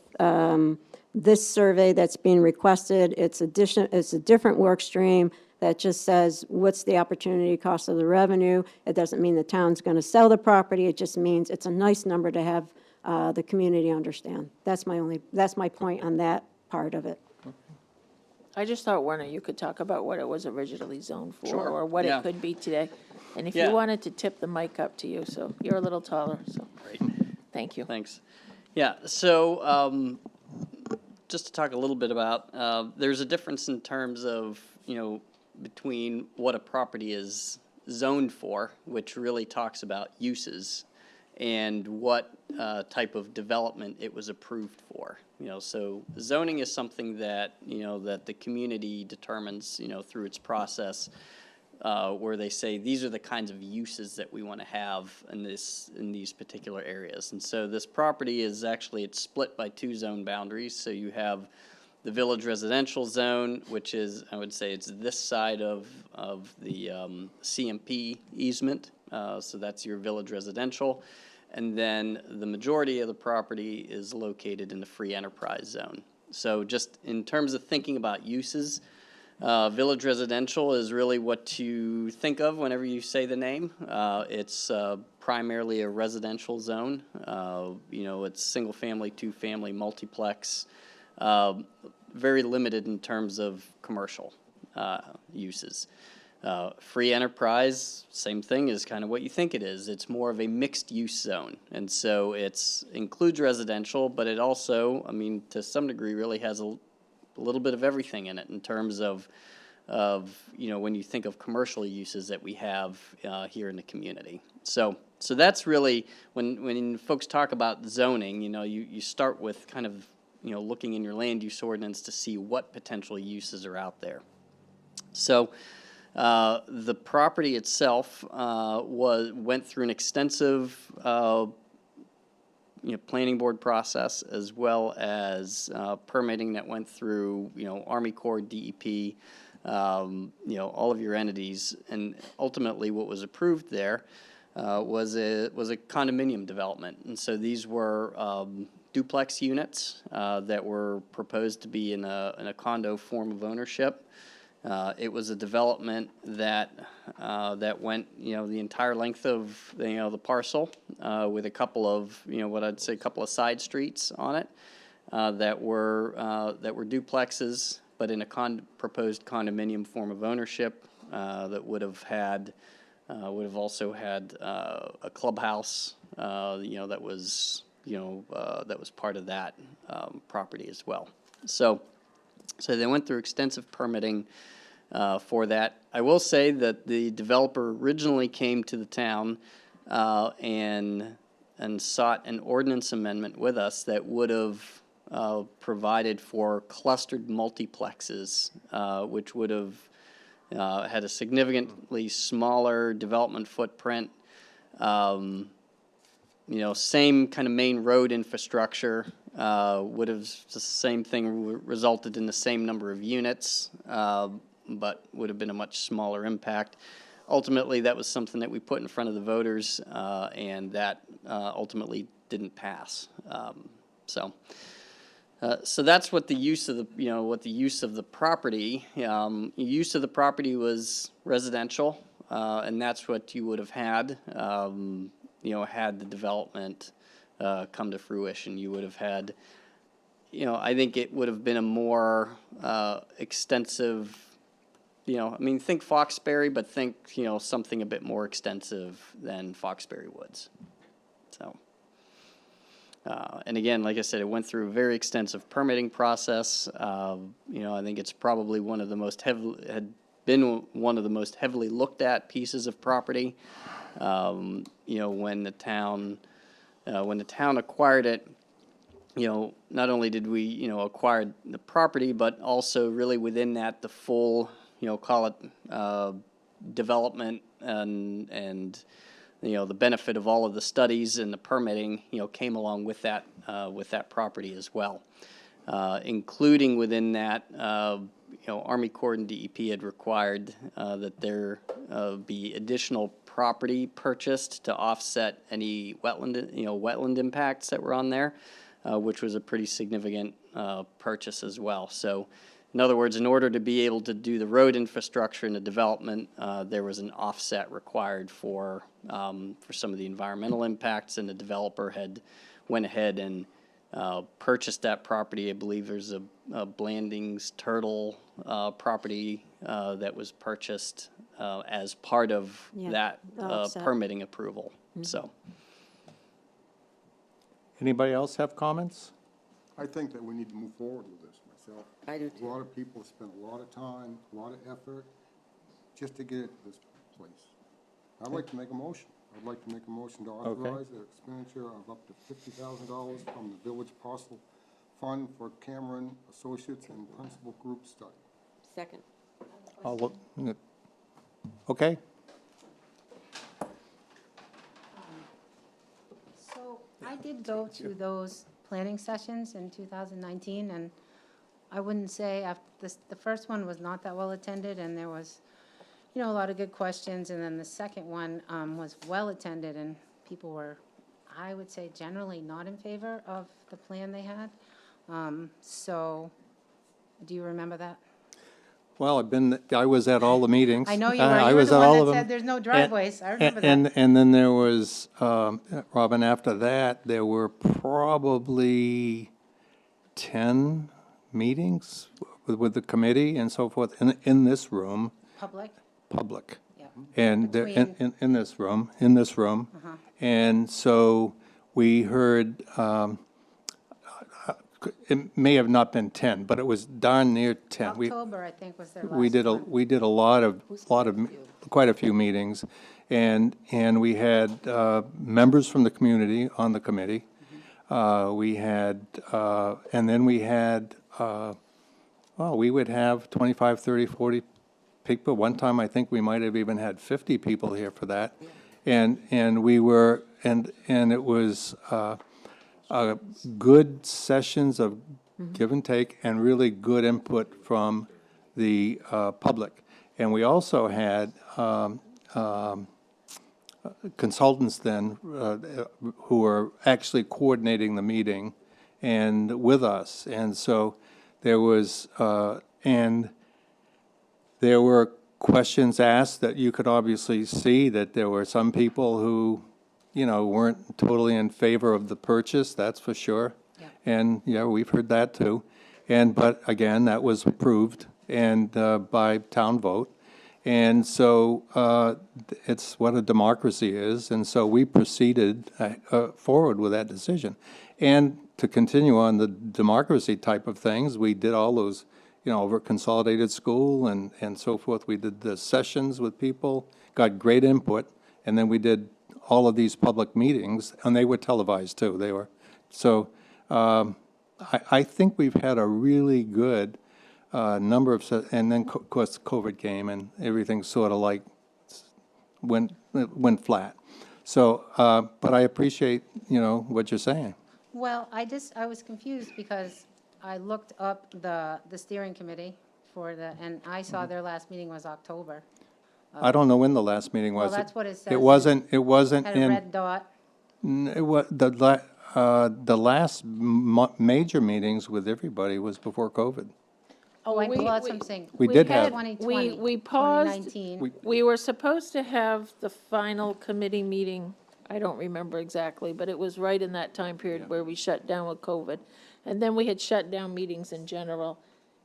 this survey that's being requested. It's a different work stream that just says, what's the opportunity cost of the revenue? It doesn't mean the town's going to sell the property. It just means it's a nice number to have the community understand. That's my point on that part of it. I just thought, Werner, you could talk about what it was originally zoned for, Sure, or what yeah. it could be today. And if Yeah. you wanted to tip the mic up to you, so you're a little taller, so, Great. thank you. Thanks. Yeah, so just to talk a little bit about, there's a difference in terms of, between what a property is zoned for, which really talks about uses, and what type of development it was approved for. So zoning is something that, that the community determines, through its process, where they say, these are the kinds of uses that we want to have in these particular areas. And so this property is actually, it's split by two zone boundaries. So you have the village residential zone, which is, I would say, it's this side of the CMP easement. So that's your village residential. And then the majority of the property is located in the free enterprise zone. So just in terms of thinking about uses, village residential is really what you think of whenever you say the name. It's primarily a residential zone. It's single-family, two-family, multiplex, very limited in terms of commercial uses. Free enterprise, same thing, is kind of what you think it is. It's more of a mixed-use zone. And so it includes residential, but it also, to some degree, really has a little bit of everything in it in terms of when you think of commercial uses that we have here in the community. So that's really, when folks talk about zoning, you start with kind of, looking in your land use ordinance to see what potential uses are out there. So the property itself went through an extensive planning board process, as well as permitting that went through, Army Corps, DEP, all of your entities. And ultimately, what was approved there was a condominium development. And so these were duplex units that were proposed to be in a condo form of ownership. It was a development that went, the entire length of, the parcel, with a couple of, what I'd say, a couple of side streets on it, that were duplexes, but in a proposed condominium form of ownership, that would have also had a clubhouse, that was part of that property as well. So they went through extensive permitting for that. I will say that the developer originally came to the town and sought an ordinance amendment with us that would have provided for clustered multiplexes, which would have had a significantly smaller development footprint. Same kind of main road infrastructure, would have the same thing resulted in the same number of units, but would have been a much smaller impact. Ultimately, that was something that we put in front of the voters, and that ultimately didn't pass. So that's what the use of the property. Use of the property was residential, and that's what you would have had. Had the development come to fruition, you would have had, I think it would have been a more extensive, think Foxbury, but think, something a bit more extensive than Foxbury Woods. So, and again, like I said, it went through a very extensive permitting process. I think it's probably one of the most heavily looked at pieces of property. When the town acquired it, not only did we, acquire the property, but also really within that, the full, call it, development and the benefit of all of the studies and the permitting, came along with that property as well. Including within that, Army Corps and DEP had required that there be additional property purchased to offset any wetland impacts that were on there, which was a pretty significant purchase as well. So, in other words, in order to be able to do the road infrastructure and the development, there was an offset required for some of the environmental impacts, and the developer had went ahead and purchased that property. I believe there's a Blandings Turtle property that was purchased as part of that permitting approval. So, Anybody else have comments? I think that we need to move forward with this myself. I do A lot of people spend a lot of time, a lot of effort just to get it to this place. I'd like to make a motion. I'd like to make a motion to authorize the expenditure of up to $50,000 from the Village Parcel Fund for Cameron Associates and Principal Group Study. Second. Okay. So I did go to those planning sessions in 2019, and I wouldn't say the first one was not that well attended, and there was, a lot of good questions, and then the second one was well attended, and people were, I would say, generally not in favor of the plan they had. So, do you remember that? Well, I was at all the meetings. I know you were. I You were was the at all one of that them. said there's no driveways. I remember that. And then there was, Robin, after that, there were probably 10 meetings with the committee and so forth in this room, public. Yeah. And there, in this room. And so we heard, it may have not been 10, but it was darn near 10. October, I think, was their last We did one. quite a few meetings, and we had members from the community on the committee. We had, and then we had, we would have 25, 30, 40 people. One time, I think we might have even had 50 people here for that. And we were, and it was good sessions of give and take and really good input from the public. And we also had consultants then who were actually coordinating the meeting and with us. And so there was, and there were questions asked that you could obviously see that there were some people who, you know, weren't totally in favor of the purchase, that's for sure. And, yeah, we've heard that too. And, but again, that was approved and, by town vote. And so, it's what a democracy is, and so we proceeded, forward with that decision. And to continue on the democracy type of things, we did all those, you know, over Consolidated School and so forth. We did the sessions with people, got great input, and then we did all of these public meetings, and they were televised too. They were, so, I think we've had a really good, number of, and then, of course, COVID came and everything sort of like went flat. So, but I appreciate, you know, what you're saying. Well, I was confused because I looked up the steering committee for and I saw their last meeting was October. I don't know when the last meeting was. Well, that's what it says. It wasn't Had a in, red dot. it was, the last major meetings with everybody was before COVID. Oh, Well, well, that's what I'm saying. We did have- 2020, We paused, 2019. we were supposed to have the final committee meeting, I don't remember exactly, but it was right in that time period where we shut down with COVID. And then we had shut down meetings in general.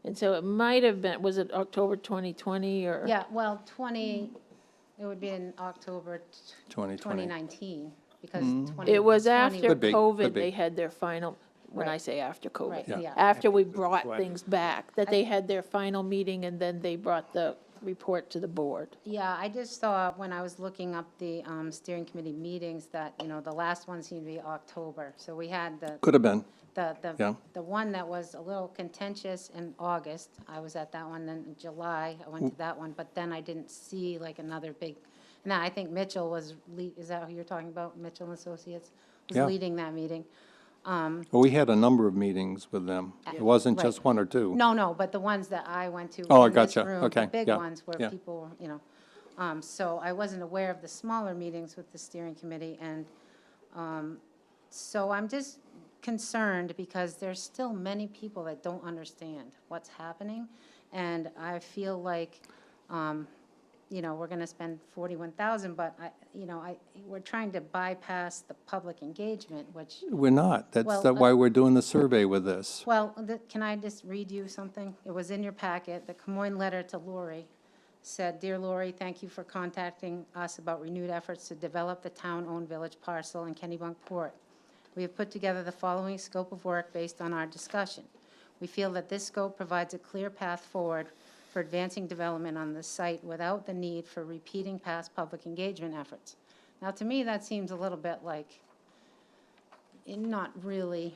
And so it might have been, was it October 2020 or? Yeah, well, it would be in October 2020. 2019, because It was 2020 after Could be, could COVID, be. they had their final, when I Right. say after COVID. Right, yeah. After we brought things back, that they had their final meeting and then they brought the report to the board. Yeah, I just saw when I was looking up the steering committee meetings that, you know, the last one seemed to be October. So we had Could have been, yeah. the one that was a little contentious in August. I was at that one, then in July, I went to that one, but then I didn't see like another big, now I think Mitchell was, is that who you're talking about? Mitchell and Associates was Yeah. leading that meeting. Well, we had a number of meetings with them. It wasn't Right. just one or two. No, but the ones that I went to Oh, I in this gotcha. room, Okay, the big yeah, ones where yeah. people, were, you know. So I wasn't aware of the smaller meetings with the steering committee, and so I'm just concerned because there's still many people that don't understand what's happening, and I feel like, you know, we're gonna spend 41,000, but we're trying to bypass the public engagement, which, We're not. That's Well, why we're doing the survey with this. well, can I just read you something? It was in your packet. The Camoin letter to Lori said, "Dear Lori, thank you for contacting us about renewed efforts to develop the town-owned village parcel in Kennebunkport. We have put together the following scope of work based on our discussion. We feel that this scope provides a clear path forward for advancing development on the site without the need for repeating past public engagement efforts." Now, to me, that seems a little bit like, not really,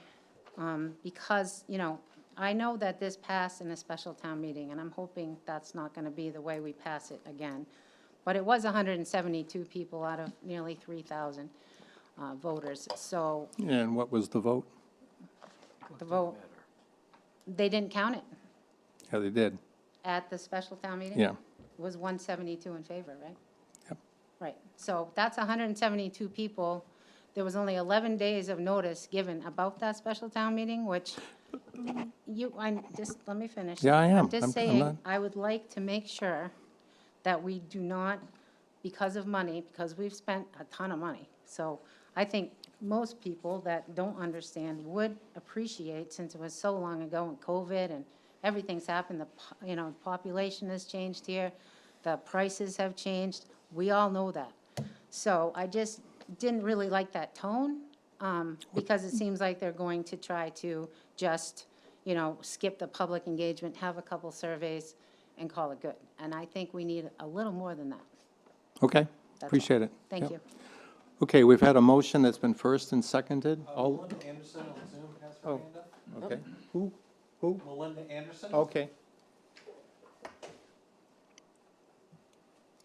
because, you know, I know that this passed in a special town meeting, and I'm hoping that's not going to be the way we pass it again. But it was 172 people out of nearly 3,000 voters, so And what was the vote? the vote, they didn't count it Yeah, they did. at the special town meeting? Yeah. It was 172 in favor, right? Yep. Right, so that's 172 people. There was only 11 days of notice given about that special town meeting, which let me finish. Yeah, I am. I'm just I'm saying, not- I would like to make sure that we do not, because of money, because we've spent a ton of money. So I think most people that don't understand would appreciate, since it was so long ago in COVID and everything's happened, the population has changed here, the prices have changed, we all know that. So I just didn't really like that tone, because it seems like they're going to try to just, skip the public engagement, have a couple surveys, and call it good. And I think we need a little more than that. Okay, all. appreciate it. Thank Yep. you. Okay, we've had a motion that's been first and seconded. All, Melinda Anderson on Zoom has her Oh. hand up. okay. Who? Melinda Anderson? Okay.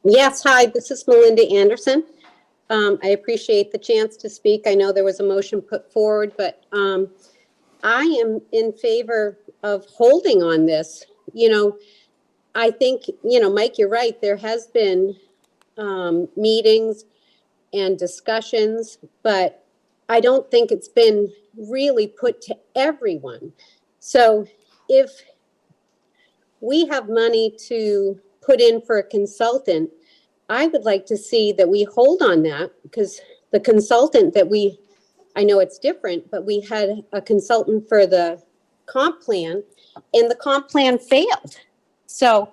Yes, hi, this is Melinda Anderson. I appreciate the chance to speak. I know there was a motion put forward, but I am in favor of holding on this. I think, Mike, you're right. There has been meetings and discussions, but I don't think it's been really put to everyone. So if we have money to put in for a consultant, I would like to see that we hold on that, because the consultant that I know it's different, but we had a consultant for the comp plan, and the comp plan failed. So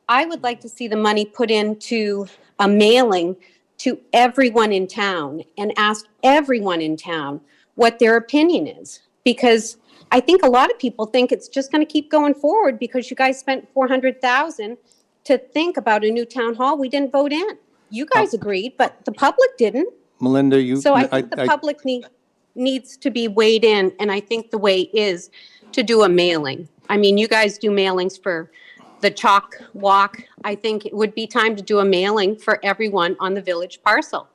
I would like to see the money put into a mailing to everyone in town and ask everyone in town what their opinion is. Because I think a lot of people think it's just going to keep going forward because you guys spent $400,000 to think about a new town hall we didn't vote in. You guys agreed, but the public didn't. Melinda, So I think the public needs to be weighed in, and I think the way is to do a mailing. I mean, you guys do mailings for the chalk walk. I think it would be time to do a mailing for everyone on the village parcel.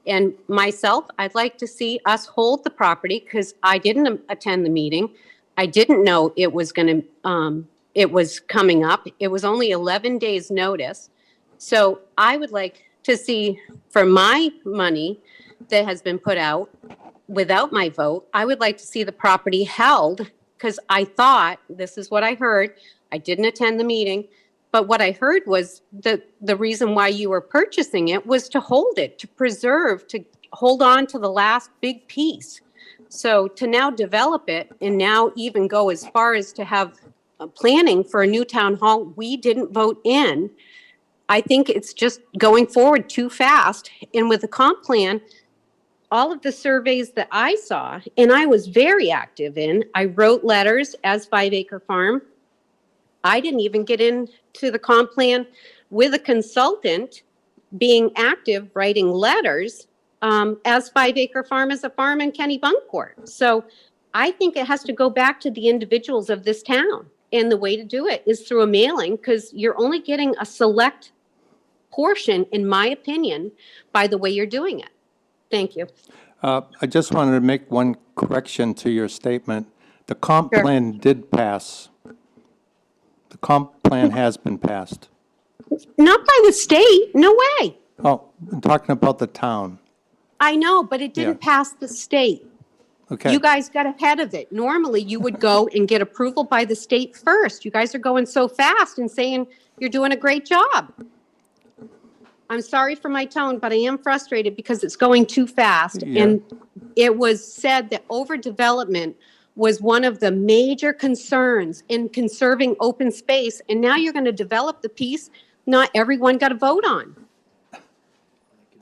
And myself, I'd like to see us hold the property, because I didn't attend the meeting. I didn't know it was it was coming up. It was only 11 days notice. So I would like to see, for my money that has been put out without my vote, I would like to see the property held, because I thought, this is what I heard, I didn't attend the meeting, but what I heard was the reason why you were purchasing it was to hold it, to preserve, to hold on to the last big piece. So to now develop it and now even go as far as to have planning for a new town hall we didn't vote in, I think it's just going forward too fast. And with the comp plan, all of the surveys that I saw, and I was very active in, I wrote letters as 5 Acre Farm. I didn't even get into the comp plan with a consultant being active, writing letters as 5 Acre Farm as a farm in Kennebunkport. So I think it has to go back to the individuals of this town. And the way to do it is through a mailing, because you're only getting a select portion, in my opinion, by the way you're doing it. Thank you. I just wanted to make one correction to your statement. The comp Sure. plan did pass. The comp plan has been passed. Not by the state, no way. Oh, I'm talking about the town. I know, but it didn't pass the state. Okay. You guys got ahead of it. Normally, you would go and get approval by the state first. You guys are going so fast and saying you're doing a great job. I'm sorry for my tone, but I am frustrated because it's going too fast. Yeah. And it was said that overdevelopment was one of the major concerns in conserving open space. And now you're going to develop the piece not everyone got a vote on.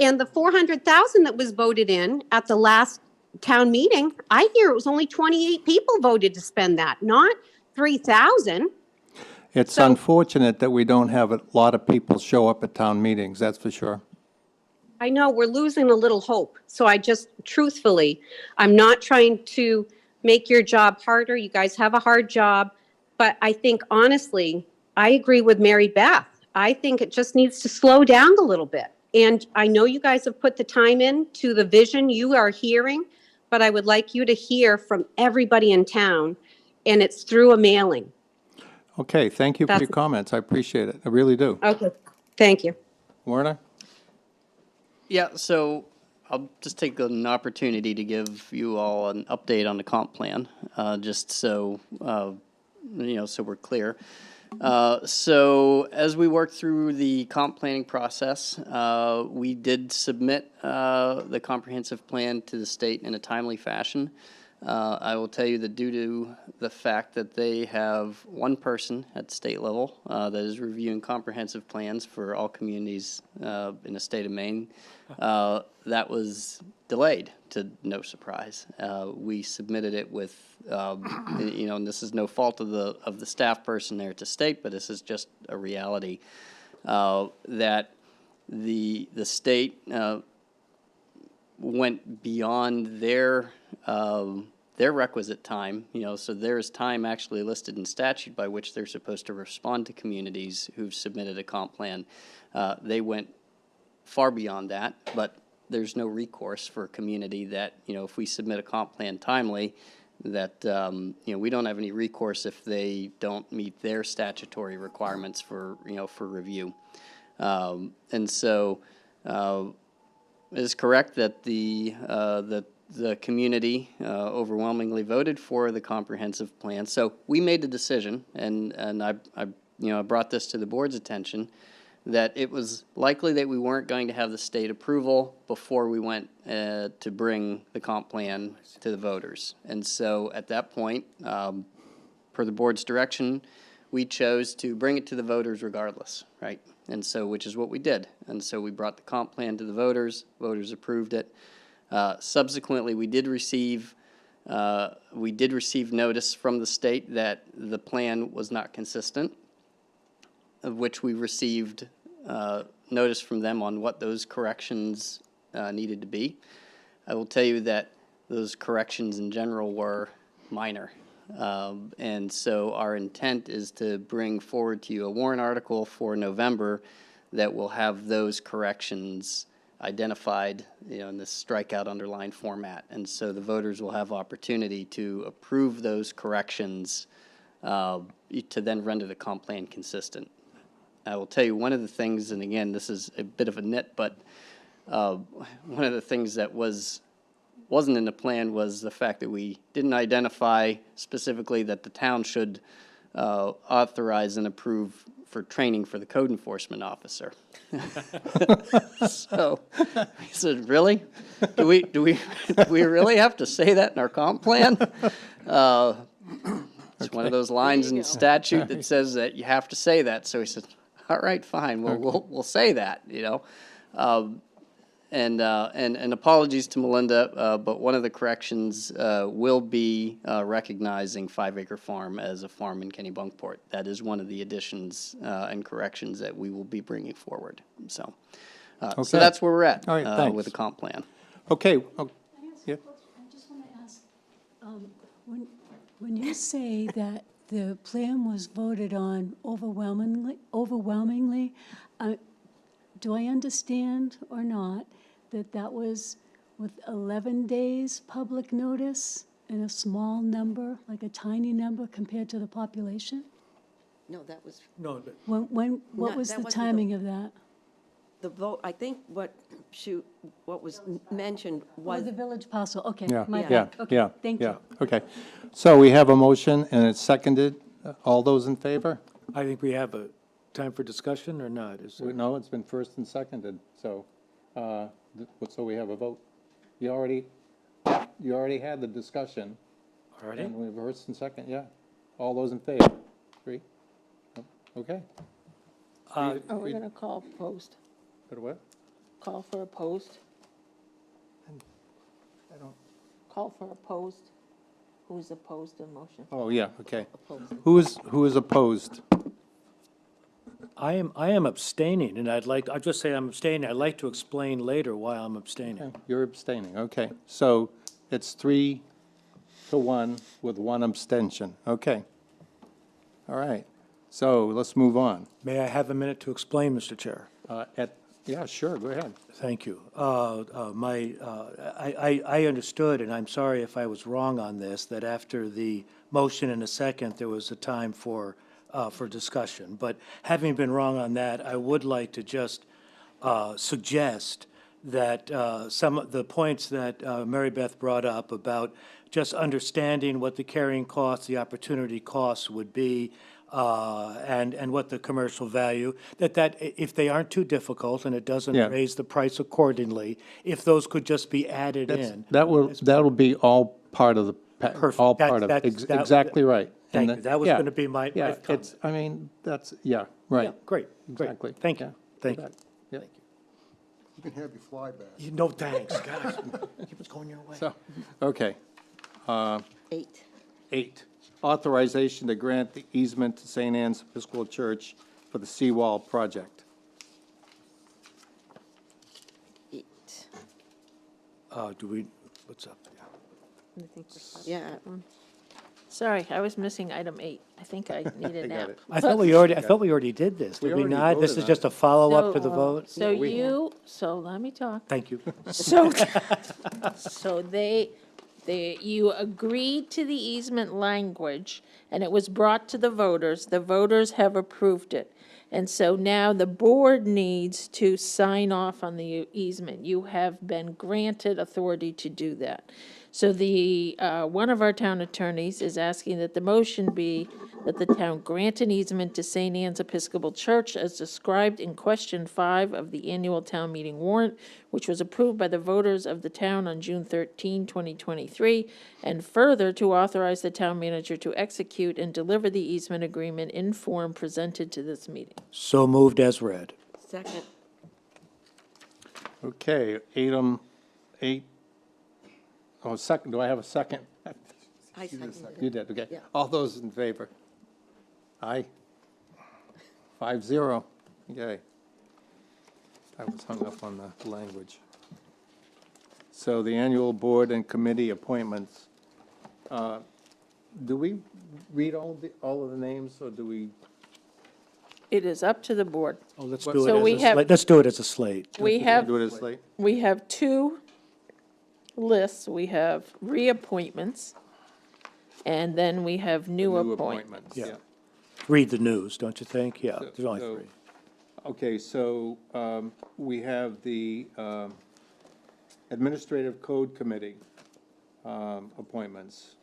And the 400,000 that was voted in at the last town meeting, I hear it was only 28 people voted to spend that, not 3,000. It's unfortunate that we don't have a lot of people show up at town meetings, that's for sure. I know we're losing a little hope. So I just, truthfully, I'm not trying to make your job harder. You guys have a hard job. But I think, honestly, I agree with Mary Beth. I think it just needs to slow down a little bit. And I know you guys have put the time in to the vision you are hearing, but I would like you to hear from everybody in town, and it's through a mailing. Okay, thank you for your comments. I appreciate it. I really do. Okay, thank you. Werner? Yeah, so I'll just take an opportunity to give you all an update on the comp plan, just so, so we're clear. So as we work through the comp planning process, we did submit the comprehensive plan to the state in a timely fashion. I will tell you that due to the fact that they have one person at state level that is reviewing comprehensive plans for all communities in the state of Maine, that was delayed, to no surprise. We submitted it with, and this is no fault of the staff person there at the state, but this is just a reality that the state went beyond their requisite time, so there's time actually listed in statute by which they're supposed to respond to communities who've submitted a comp plan. They went far beyond that, but there's no recourse for a community that, if we submit a comp plan timely, that, we don't have any recourse if they don't meet their statutory requirements for, for review. And so, it is correct that the community overwhelmingly voted for the comprehensive plan. So we made the decision, and I brought this to the board's attention, that it was likely that we weren't going to have the state approval before we went to bring the comp plan to the voters. And so at that point, per the board's direction, we chose to bring it to the voters regardless, right? And so, which is what we did. And so we brought the comp plan to the voters approved it. Subsequently, we did receive notice from the state that the plan was not consistent, of which we received notice from them on what those corrections needed to be. I will tell you that those corrections in general were minor. And so our intent is to bring forward to you a warrant article for November that will have those corrections identified, in this strikeout underline format. And so the voters will have opportunity to approve those corrections to then render the comp plan consistent. I will tell you one of the things, and again, this is a bit of a nit, but one of the things that wasn't in the plan was the fact that we didn't identify specifically that the town should authorize and approve for training for the code enforcement officer. So he said, really? Do we really have to say that in our comp plan? It's one of those lines in statute that says that you have to say that. So he said, all right, fine, we'll say that, And apologies to Melinda, but one of the corrections will be recognizing 5 Acre Farm as a farm in Kennebunkport. That is one of the additions and corrections that we will be bringing forward. So that's where we're at All right, thanks. with the comp plan. Okay. Yeah. I just want to ask, when you say that the plan was voted on overwhelmingly, do I understand or not that was with 11 days public notice and a small number, like a tiny number compared to the population? No, that was, No, What was that the wasn't timing of that? the vote, I think what was mentioned Oh, was, the village parcel, okay, Yeah, my yeah, bad. Okay, yeah, thank yeah. you. Okay. So we have a motion and it's seconded. All those in favor? I think we have a time for discussion or not? Is there? No, it's been first and seconded, so, so we have a vote. You already had the discussion. Already? And we have first and second, yeah. All those in favor? 3? Okay. Are we going to call post? But what? Call for a post? I don't. Call for a post? Who's opposed to motion? Oh, yeah, okay. Opposed. Who is opposed? I am abstaining, and I'll just say I'm abstaining. I'd like to explain later why I'm abstaining. You're abstaining, okay. So it's 3-1 with 1 abstention, okay. All right, so let's move on. May I have a minute to explain, Mr. Chair? Yeah, sure, go ahead. Thank you. I understood, and I'm sorry if I was wrong on this, that after the motion and a second, there was a time for discussion. But having been wrong on that, I would like to just suggest that some of the points that Mary Beth brought up about just understanding what the carrying costs, the opportunity costs would be, and what the commercial value, that if they aren't too difficult and it doesn't Yeah. raise the price accordingly, if those could just be added in. That'll be all part of the, Perfect. all part of, exactly right. Thank And you. That was yeah, going to be my Yeah, comment. I mean, yeah, right. Yeah, great, great. Exactly. Thank you. Yeah, Thank you you. bet. Yeah. You can have your fly back. No, thanks, guys. Keep us going your way. So, okay. 8. 8, authorization to grant the easement to St. Anne's Episcopal Church for the seawall project. 8. What's up? Yeah. Yeah, that one. Sorry, I was missing item 8. I think I need a I got nap. it. I thought we already did this, We did we already not? This voted is on just a follow-up to the vote? So let me talk. Thank you. So, so you agreed to the easement language, and it was brought to the voters. The voters have approved it. And so now the board needs to sign off on the easement. You have been granted authority to do that. So one of our town attorneys is asking that the motion be that the town grant an easement to St. Anne's Episcopal Church as described in question 5 of the annual town meeting warrant, which was approved by the voters of the town on June 13, 2023, and further to authorize the town manager to execute and deliver the easement agreement in form presented to this meeting. So moved as read. Second. Okay, item 8. Oh, second, do I have a second? I seconded it. You did, okay. Yeah. All those in favor? Aye. 5-0, okay. I was hung up on the language. So the annual board and committee appointments. Do we read all of the names, or do we? It is up to the board. Oh, let's So do it we as a have- slate. Let's do it as a slate. We have, Do it as late? we have 2 lists. We have reappointments, and then we have new appointments. Yeah. Read the news, don't you think? Yeah, there's only So- 3. Okay, so we have the Administrative Code Committee appointments.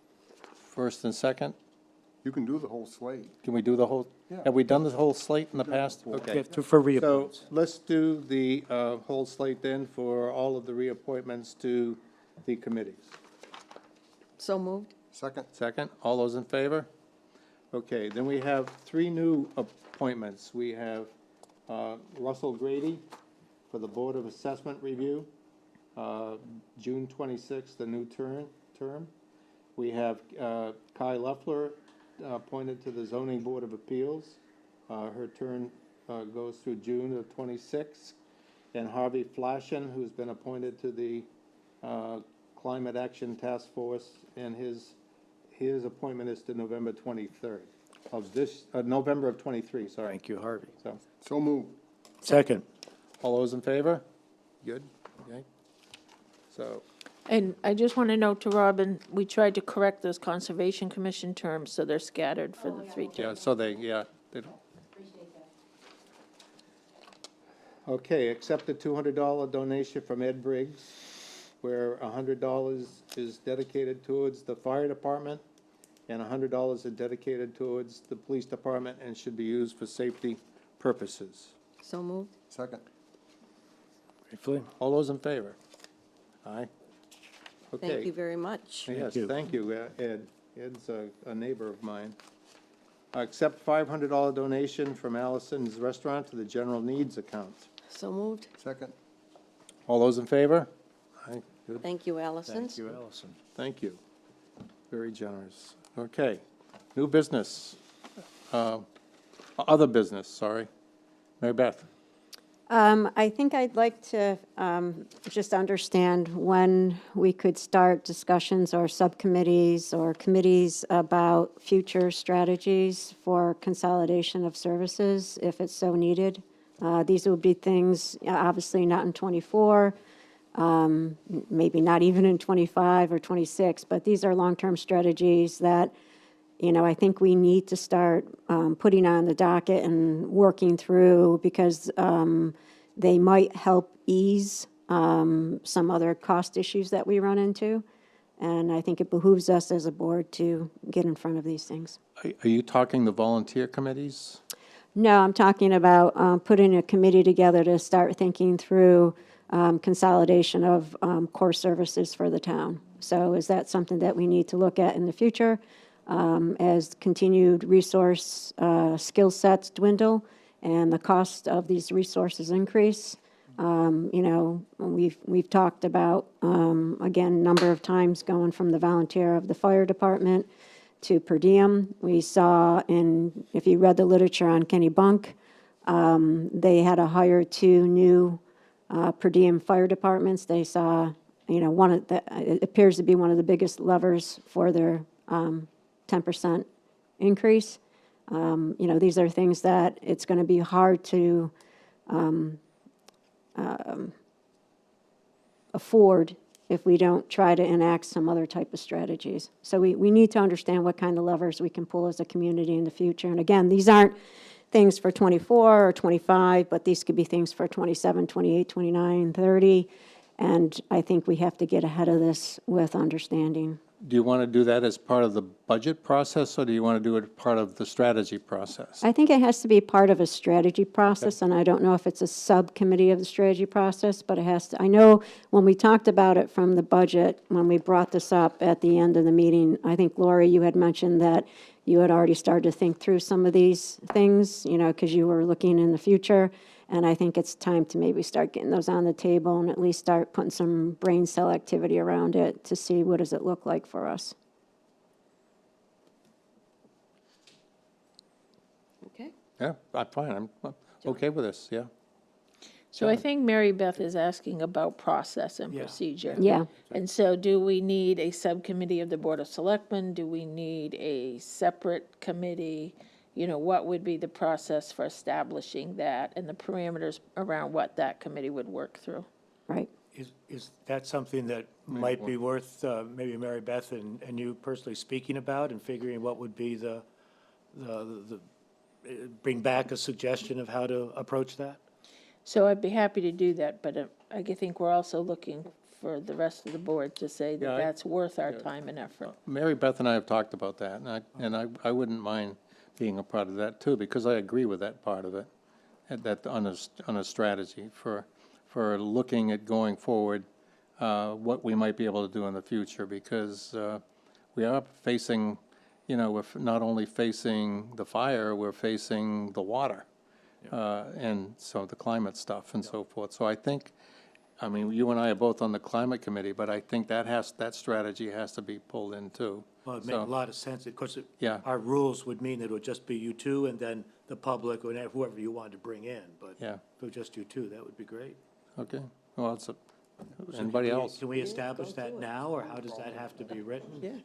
First and second? You can do the whole slate. Can we do the whole, Yeah. have we done the whole slate in the past? Yeah, Okay. for So reappointments. let's do the whole slate then for all of the reappointments to the committees. So moved. Second? Second, all those in favor? Okay, then we have 3 new appointments. We have Russell Grady for the Board of Assessment Review, June 26th, the new term. We have Kai Leffler appointed to the Zoning Board of Appeals. Her term goes through June of 26th. And Harvey Flashen, who's been appointed to the Climate Action Task Force, and his appointment is to November 23rd of this, November of 23, sorry. Thank you, Harvey. So moved. Second. All those in favor? Good, okay. So, And I just want to note to Robin, we tried to correct those Conservation Commission terms, so they're scattered for the 3 terms. yeah, so they don't. Okay, accept a $200 donation from Ed Briggs, where $100 is dedicated towards the fire department, and $100 is dedicated towards the police department and should be used for safety purposes. So moved. Second? Briefly. All those in favor? Aye. Okay. Thank you very much. Yes, you. thank you, Ed. Ed's a neighbor of mine. Accept $500 donation from Allison's Restaurant to the general needs account. So moved. Second? All those in favor? Aye, good. Thank you, Allison. Thank you, Allison. Thank you. Very generous. Okay, new business. Other business, sorry. Mary Beth. I think I'd like to just understand when we could start discussions or subcommittees or committees about future strategies for consolidation of services, if it's so needed. These would be things, obviously not in '24, maybe not even in '25 or '26, but these are long-term strategies that, I think we need to start putting on the docket and working through, because they might help ease some other cost issues that we run into. And I think it behooves us as a board to get in front of these things. Are you talking the volunteer committees? No, I'm talking about putting a committee together to start thinking through consolidation of core services for the town. So is that something that we need to look at in the future as continued resource skill sets dwindle and the cost of these resources increase? We've talked about, again, a number of times going from the volunteer of the fire department to per diem. We saw if you read the literature on Kennebunk, they had to hire 2 new per diem fire departments. They saw, it appears to be one of the biggest levers for their 10% increase. You know, these are things that it's going to be hard to afford if we don't try to enact some other type of strategies. So we need to understand what kind of levers we can pull as a community in the future. And again, these aren't things for 24 or 25, but these could be things for 27, 28, 29, 30. And I think we have to get ahead of this with understanding. Do you want to do that as part of the budget process, or do you want to do it part of the strategy process? I think it has to be part of a strategy process, and I don't know if it's a subcommittee of the strategy process, but it has to. I know when we talked about it from the budget, when we brought this up at the end of the meeting, I think, Lori, you had mentioned that you had already started to think through some of these things, you know, because you were looking in the future. And I think it's time to maybe start getting those on the table and at least start putting some brain cell activity around it to see what does it look like for us. Okay. Yeah, I'm fine. I'm okay with this, yeah. So I think Mary Beth is asking about process and procedure. Yeah. And so do we need a subcommittee of the Board of Selectmen? Do we need a separate committee? You know, what would be the process for establishing that and the parameters around what that committee would work through? Right. Is that something that might be worth maybe Mary Beth and you personally speaking about and figuring what would be the bring back a suggestion of how to approach that? So I'd be happy to do that, but I think we're also looking for the rest of the board to say that that's worth our time and effort. Mary Beth and I have talked about that, and I wouldn't mind being a part of that too, because I agree with that part of it, and that on a strategy for looking at going forward, what we might be able to do in the future, because we are facing, you know, we're not only facing the fire, we're facing the water, and so the climate stuff and so forth. So I think, I mean, you and I are both on the climate committee, but I think that strategy has to be pulled in too. Well, it makes a lot of sense, because Yeah. our rules would mean it would just be you two and then the public or whoever you wanted to bring in, but Yeah. if it was just you two, that would be great. Okay, well, So anybody can we- else? Can we establish that now, or how does that have to be written? Yeah.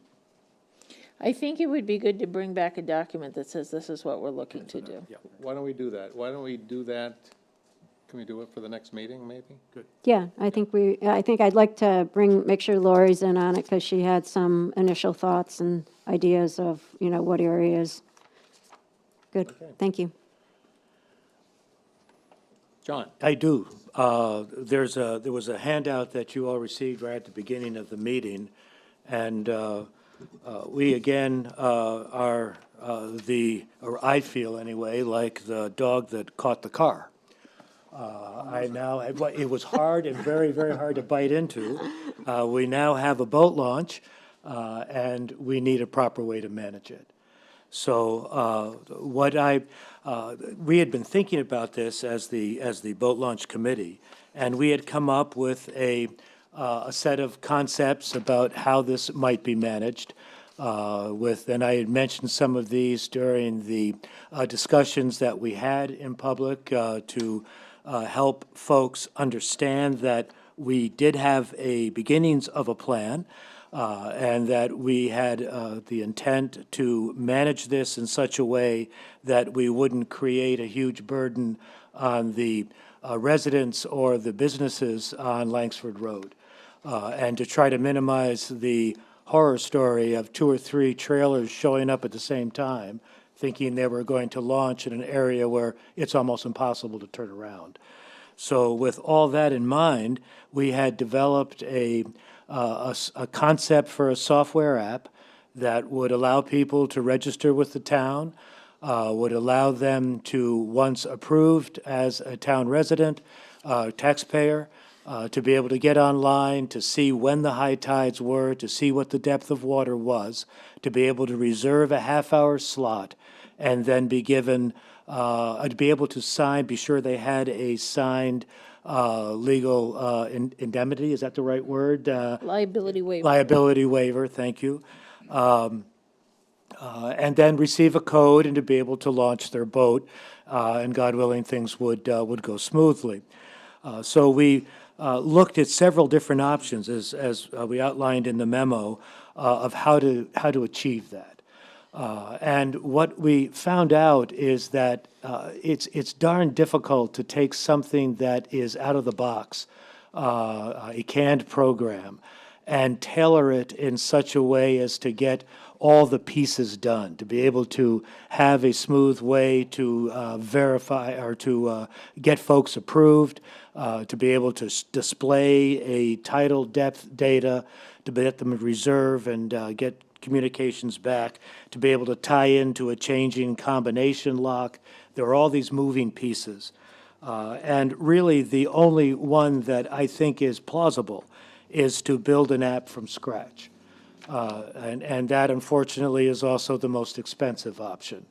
I think it would be good to bring back a document that says this is what we're looking to do. Why don't we do that? Why don't we do that? Can we do it for the next meeting, maybe? Good. Yeah, I think I'd like to make sure Lori's in on it because she had some initial thoughts and ideas of, you know, what areas. Good, thank you. John? I do. There was a handout that you all received right at the beginning of the meeting, and we again are or I feel anyway, like the dog that caught the car. It was hard and very, very hard to bite into. We now have a boat launch, and we need a proper way to manage it. So we had been thinking about this as the boat launch committee, and we had come up with a set of concepts about how this might be managed. And I had mentioned some of these during the discussions that we had in public to help folks understand that we did have a beginnings of a plan, and that we had the intent to manage this in such a way that we wouldn't create a huge burden on the residents or the businesses on Langsford Road, and to try to minimize the horror story of 2 or 3 trailers showing up at the same time, thinking they were going to launch in an area where it's almost impossible to turn around. So with all that in mind, we had developed a concept for a software app that would allow people to register with the town, would allow them to, once approved as a town resident, taxpayer, to be able to get online, to see when the high tides were, to see what the depth of water was, to be able to reserve a half-hour slot, and then be given, to be able to sign, be sure they had a signed legal indemnity, is that the right word? Liability waiver. Liability waiver, thank you. And then receive a code and to be able to launch their boat, and God willing, things would go smoothly. So we looked at several different options, as we outlined in the memo, of how to achieve that. And what we found out is that it's darn difficult to take something that is out of the box, a canned program, and tailor it in such a way as to get all the pieces done, to be able to have a smooth way to verify or to get folks approved, to be able to display a title depth data, to get them reserve and get communications back, to be able to tie into a changing combination lock. There are all these moving pieces. And really, the only one that I think is plausible is to build an app from scratch. And that, unfortunately, is also the most expensive option.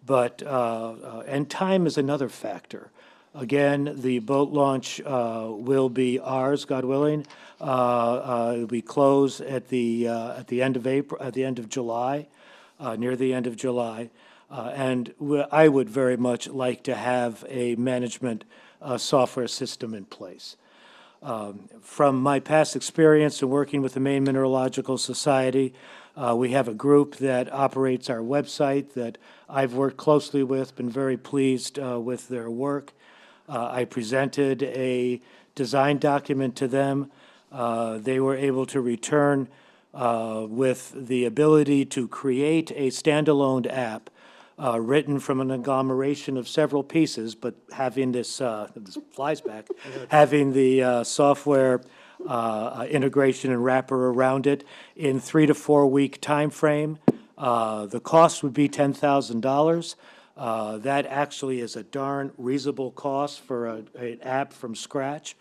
But, and time is another factor. Again, the boat launch will be ours, God willing. We close at the end of April, at the end of July, near the end of July. And I would very much like to have a management software system in place. From my past experience in working with the Maine Mineralogical Society, we have a group that operates our website that I've worked closely with, been very pleased with their work. I presented a design document to them. They were able to return with the ability to create a standalone app written from an agglomeration of several pieces, but having this flies back, having the software integration and wrapper around it in 3 to 4 week time frame. The cost would be $10,000. That actually is a darn reasonable cost for an app from scratch.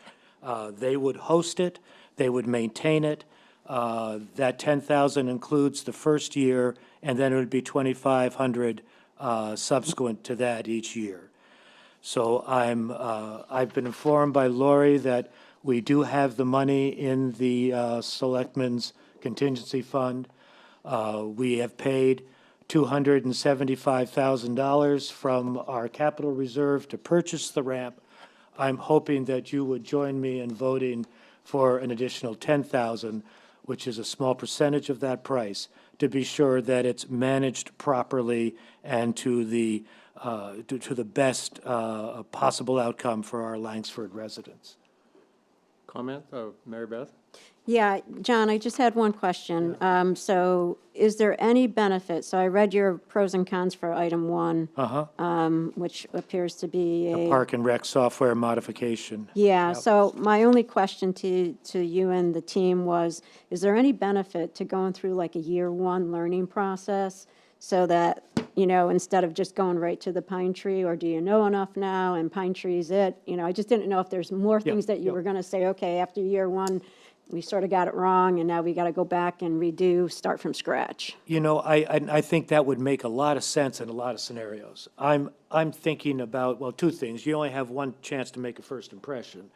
They would host it, they would maintain it. That $10,000 includes the first year, and then it would be $2,500 subsequent to that each year. So I've been informed by Lori that we do have the money in the Selectmen's contingency fund. We have paid $275,000 from our capital reserve to purchase the ramp. I'm hoping that you would join me in voting for an additional $10,000, which is a small percentage of that price, to be sure that it's managed properly and to the best possible outcome for our Langsford residents. Comment, Mary Beth? Yeah, John, I just had one question. So is there any benefit? So I read your pros and cons for item 1, which appears to be The a. Park and Rec software modification. Yeah, Yep. so my only question to you and the team was, is there any benefit to going through like a year 1 learning process so that, you know, instead of just going right to the Pine Tree, or do you know enough now and Pine Tree's it? You know, I just didn't know if there's more things that you were going to say, okay, after year 1, we sort of got it wrong, and now we got to go back and redo, start from scratch. You know, I think that would make a lot of sense in a lot of scenarios. I'm thinking about, well, 2 things. You only have 1 chance to make a first impression.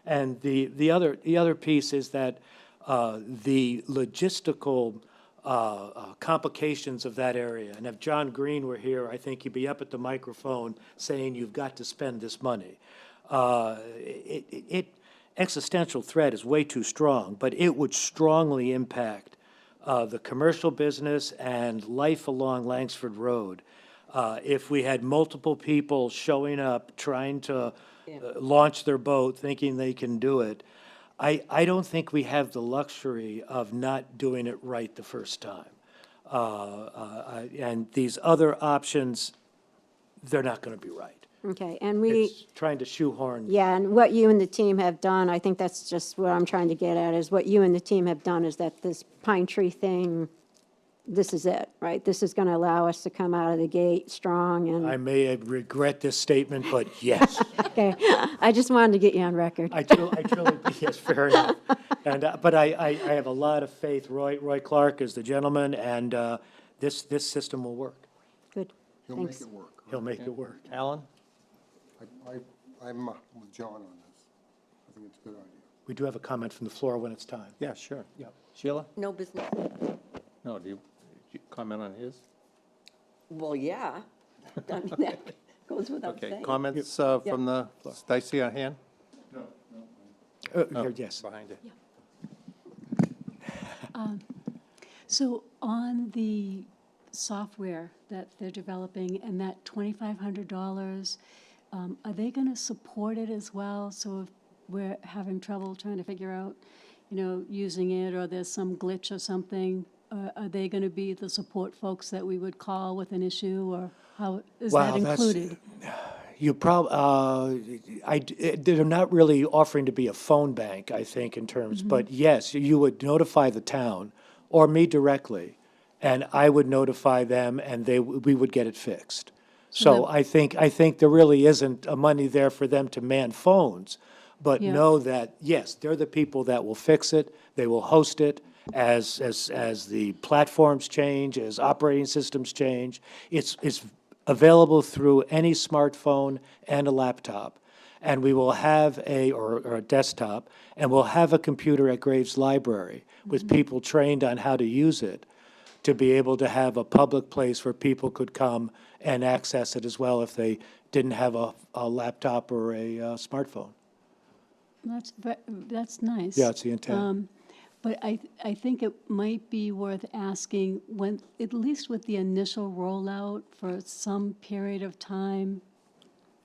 And the other piece is that the logistical complications of that area. And if John Green were here, I think he'd be up at the microphone saying you've got to spend this money. Existential threat is way too strong, but it would strongly impact the commercial business and life along Langsford Road. If we had multiple people showing up trying to launch their boat thinking they can do it, I don't think we have the luxury of not doing it right the first time. And these other options, they're not going to be right. Okay, and we. It's trying to shoehorn. Yeah, and what you and the team have done, I think that's just what I'm trying to get at, is what you and the team have done is that this Pine Tree thing, this is it, right? This is going to allow us to come out of the gate strong and. I may regret this statement, but yes. Okay, I just wanted to get you on record. I truly, yes, fair enough. And, but I have a lot of faith. Roy Clark is the gentleman, and this system will work. Good, He'll thanks. make it work. He'll make it work. Alan? I'm with John on this. I think it's a good idea. We do have a comment from the floor when it's time. Yeah, sure. Yep. Sheila? No business. No, do you comment on his? Well, yeah. I mean, that goes without Okay, saying. comments from the, Stacy, on hand? Here, yes. Behind it. So on the software that they're developing and that $2,500, are they going to support it as well? So if we're having trouble trying to figure out, using it, or there's some glitch or something, are they going to be the support folks that we would call with an issue, or how is that Wow, that's- included? You they're not really offering to be a phone bank, I think, in terms, but yes, you would notify the town or me directly, and I would notify them, and we would get it fixed. So I think there really isn't a money there for them to man phones, but Yeah. know that, yes, they're the people that will fix it, they will host it as the platforms change, as operating systems change. It's available through any smartphone and a laptop. And we will have or a desktop, and we'll have a computer at Graves Library with people trained on how to use it, to be able to have a public place where people could come and access it as well if they didn't have a laptop or a smartphone. That's nice. Yeah, it's the intent. But I think it might be worth asking, when, at least with the initial rollout for some period of time,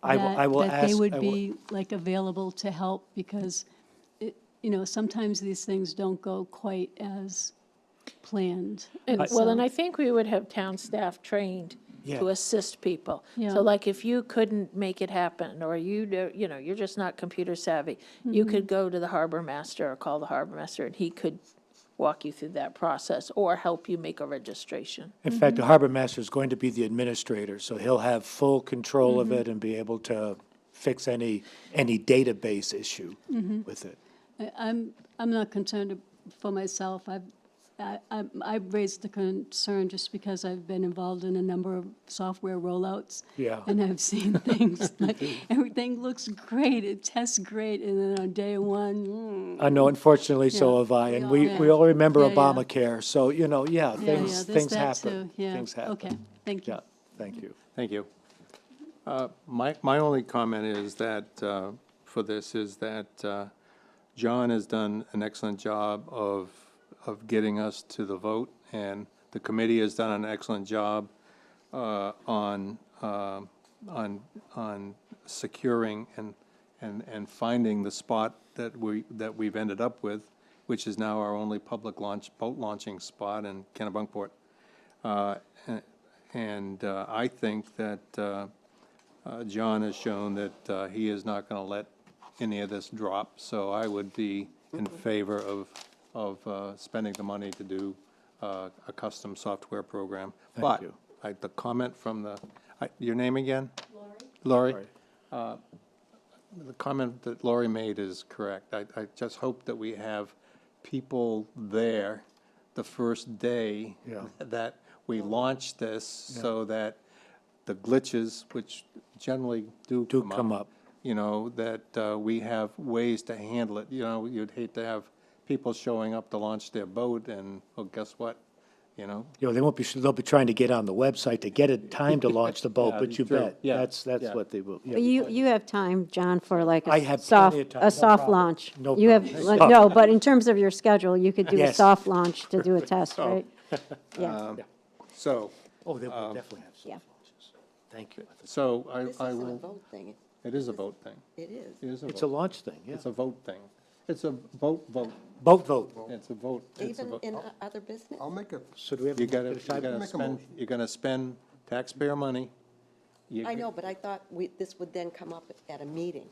I will that they ask- would I will- be like available to help, because sometimes these things don't go quite as planned. And, So- well, and I think we would have town staff trained Yeah. to assist people. Yeah. So like if you couldn't make it happen, or you're just not computer savvy, you could go to the harbor master or call the harbor master, and he could walk you through that process or help you make a registration. In fact, the harbor master is going to be the administrator, so he'll have full control of it and be able to fix any database issue with it. I'm not concerned for myself. I've raised the concern just because I've been involved in a number of software rollouts. Yeah. And I've seen things, like, everything looks great, it tests great, and then on day one, I know, unfortunately, so Yeah. have I, and Yeah. we all remember Yeah, yeah. Obamacare, so, there's things that happen. too, yeah. Things happen. Okay, thank you. Yeah, thank you. Thank you. My only comment is that, for this, is that John has done an excellent job of getting us to the vote, and the committee has done an excellent job on securing and finding the spot that we've ended up with, which is now our only public boat launching spot in Kennebunkport. And I think that John has shown that he is not going to let any of this drop, so I would be in favor of spending the money to do a custom software program. Thank you. But the comment from your name again? Lori. The comment that Lori made is correct. I just hope that we have people there the first day Yeah. that we launch this, so that the glitches, which generally do come up, that we have ways to handle it. You'd hate to have people showing up to launch their boat, and, well, guess what? They'll be trying to get on the website to get a time to launch the boat, Yeah, but you true. bet, Yeah, that's yeah. what they will, yeah. But you have time, John, for like I a have soft, plenty of time, a no soft problem. launch. No You have, problem. no, but in terms of your schedule, you could do a Yes. soft launch to do a test, right? Yeah, So, Oh, they will definitely have yeah. soft launches. Thank you. so This I isn't a will, vote thing. it is a vote thing. It is. It is a It's a vote. launch thing, yeah. It's a vote thing. It's a vote. Boat vote. It's a vote. It's a Even vote. in other business? I'll make it, So do we have You a gotta, bit of time? Make a motion. you're gonna spend taxpayer money. I know, but I thought this would then come up at a meeting,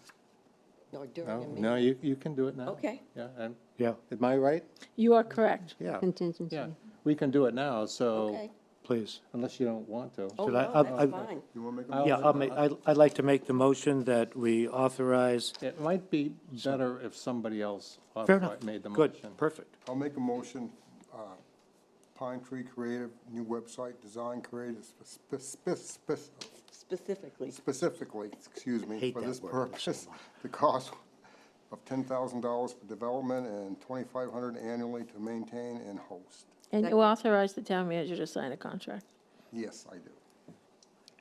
or during a meeting. No, you can do it now. Okay. Yeah, and, Yeah, am I right? You are correct. Yeah, Contingency. yeah. We can do it now, so, Okay. please. unless you don't want to. Oh, Should no, I- that's fine. you want to make a Yeah, motion? I'd like to make the motion that we authorize. It might be better if somebody else Fair enough. made the Good, motion. perfect. I'll make a motion, Pine Tree Creative, new website, design creative, Specifically. excuse me, Hate for that this word purpose, the cost of $10,000 for development and $2,500 annually to maintain and host. And you authorize the town manager to sign a contract. Yes, I do.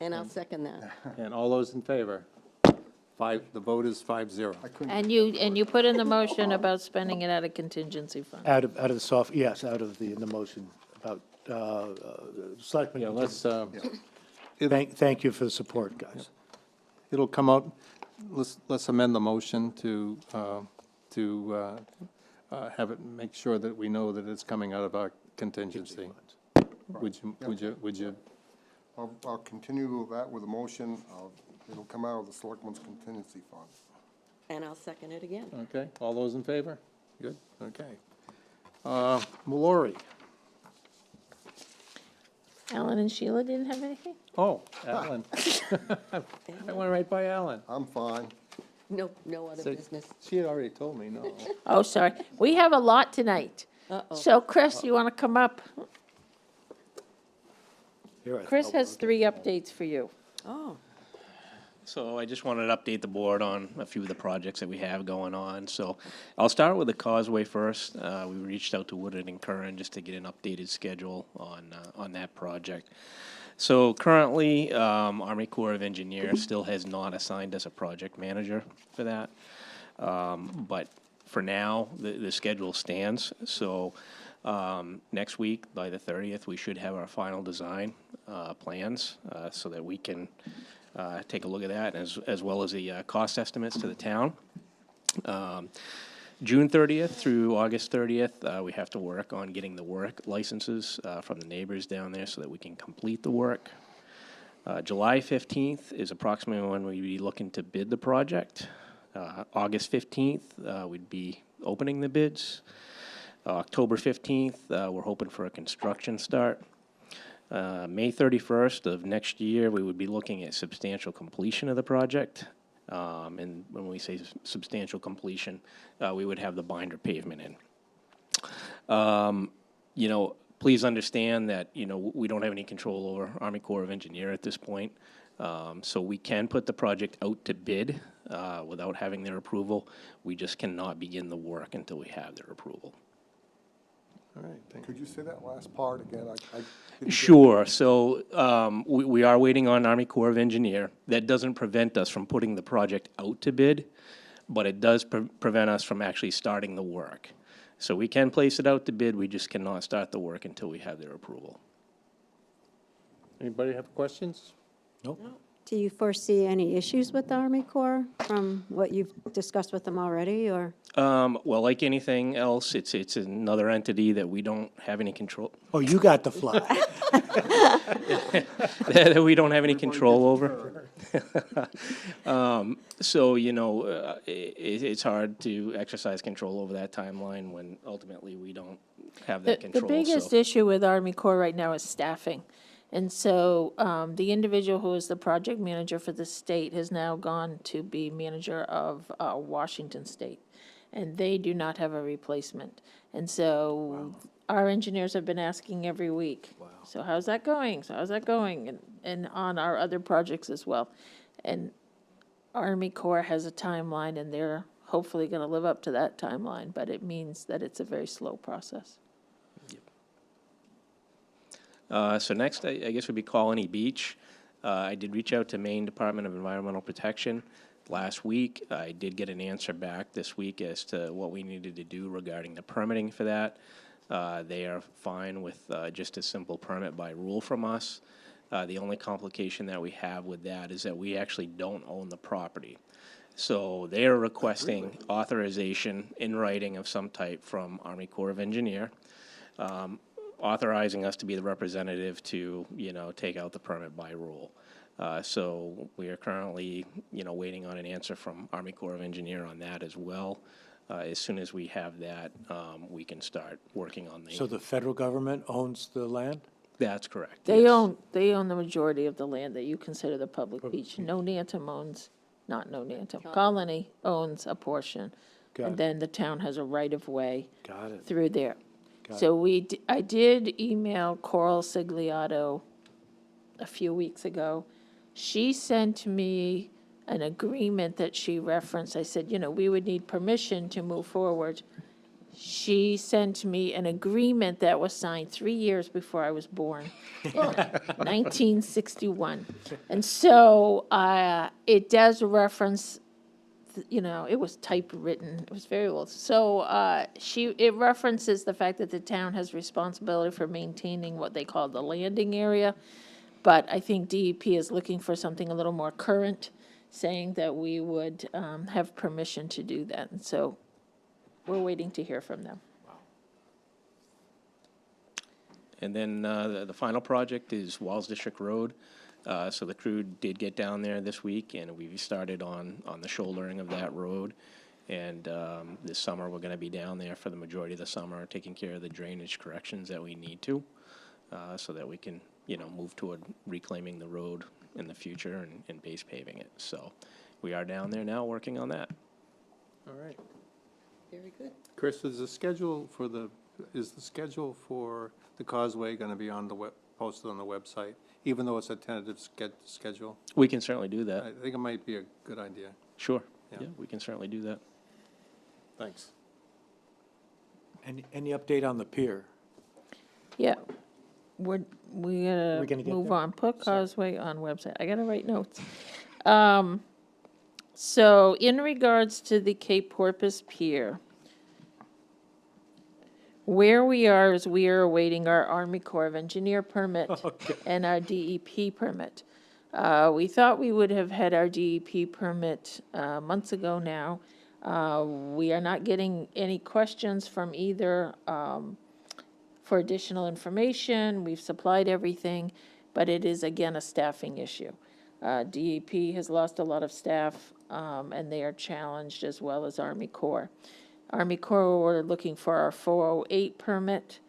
And I'll second that. And all those in favor? The vote is 5-0. I couldn't, And you put in the motion about spending it out of contingency fund. Out of the soft, yes, out of the motion about Selectmen. Yeah, let's, Thank you for the support, guys. it'll come up, let's amend the motion to have it, make sure that we know that it's coming out of our contingency. Would you, I'll continue that with a motion of, it'll come out of the Selectmen's contingency fund. And I'll second it again. okay, all those in favor? Good, okay. Mallory. Alan and Sheila didn't have anything? Oh, Alan. I went right by Alan. I'm fine. No other So- business. She had already told me, no. Oh, sorry. We have a lot tonight. Uh-oh. So Chris, you want to come up? Here, I Chris thought- has 3 updates for you. Oh, So I just wanted to update the board on a few of the projects that we have going on. So I'll start with the Causeway first. We reached out to Woodard and Curran just to get an updated schedule on that project. So currently, Army Corps of Engineers still has not assigned us a project manager for that. But for now, the schedule stands. So next week, by the 30th, we should have our final design plans so that we can take a look at that, as well as the cost estimates to the town. June 30th through August 30th, we have to work on getting the work licenses from the neighbors down there so that we can complete the work. July 15th is approximately when we'd be looking to bid the project. August 15th, we'd be opening the bids. October 15th, we're hoping for a construction start. May 31st of next year, we would be looking at substantial completion of the project. And when we say substantial completion, we would have the binder pavement in. You know, please understand that, you know, we don't have any control over Army Corps of Engineer at this point. So we can put the project out to bid without having their approval. We just cannot begin the work until we have their approval. All right, thank you. Could you say that last part again? I didn't get- Sure. So we are waiting on Army Corps of Engineer. That doesn't prevent us from putting the project out to bid, but it does prevent us from actually starting the work. So we can place it out to bid, we just cannot start the work until we have their approval. Anybody have questions? Do you foresee any issues with the Army Corps from what you've discussed with them already, or? Well, like anything else, it's another entity that we don't have any control, Oh, you got the fly. that we don't have any control over. So, you know, it's hard to exercise control over that timeline when ultimately we don't have that The control. biggest so. issue with Army Corps right now is staffing. And so the individual who is the project manager for the state has now gone to be manager of Washington State. And they do not have a replacement. And so our engineers have been asking every week. So how's that going? So how's that going? And on our other projects as well. And Army Corps has a timeline, and they're hopefully going to live up to that timeline, but it means that it's a very slow process. So next, I guess, would be Colony Beach. I did reach out to Maine Department of Environmental Protection last week. I did get an answer back this week as to what we needed to do regarding the permitting for that. They are fine with just a simple permit by rule from us. The only complication that we have with that is that we actually don't own the property. So they are requesting authorization in writing of some type from Army Corps of Engineer, authorizing us to be the representative to, you know, take out the permit by rule. So we are currently, you know, waiting on an answer from Army Corps of Engineer on that as well. As soon as we have that, we can start working on So the federal government owns the land? That's correct. They yes. own the majority of the land that you consider the public beach. No Nantum owns, not No Nantum, Colony owns a portion. Got And it. then the town has a right-of-way Got it. through there. Got So I did email Coral Sigliato a few weeks ago. She sent me an agreement that she referenced. I said, you know, we would need permission to move forward. She sent me an agreement that was signed 3 years before I was born, in 1961. And so it does reference you know, it was typewritten, it was very old. So, it references the fact that the town has responsibility for maintaining what they call the landing area. But I think DEP is looking for something a little more current, saying that we would, have permission to do that. And so we're waiting to hear from them. And then the final project is Walls District Road. So the crew did get down there this week, and we started on the shouldering of that road. And this summer, we're going to be down there for the majority of the summer, taking care of the drainage corrections that we need to, so that we can, you know, move toward reclaiming the road in the future and base paving it. So we are down there now working on that. All right. Very good. Chris, is the schedule for the causeway going to be on the posted on the website, even though it's a tentative schedule? We can certainly do that. I think it might be a good idea. Sure. Yeah. Yeah, we can certainly do that. Thanks. Any update on the pier? Yeah, we gonna gotta get move there? on, put Causeway on website, I gotta write notes. So in regards to the Cape Porpoise Pier, where we are is we are awaiting our Army Corps of Engineer permit and our DEP permit. We thought we would have had our DEP permit months ago now. We are not getting any questions from either for additional information. We've supplied everything, but it is, again, a staffing issue. DEP has lost a lot of staff, and they are challenged, as well as Army Corps. Army Corps, we're looking for our 408 permit,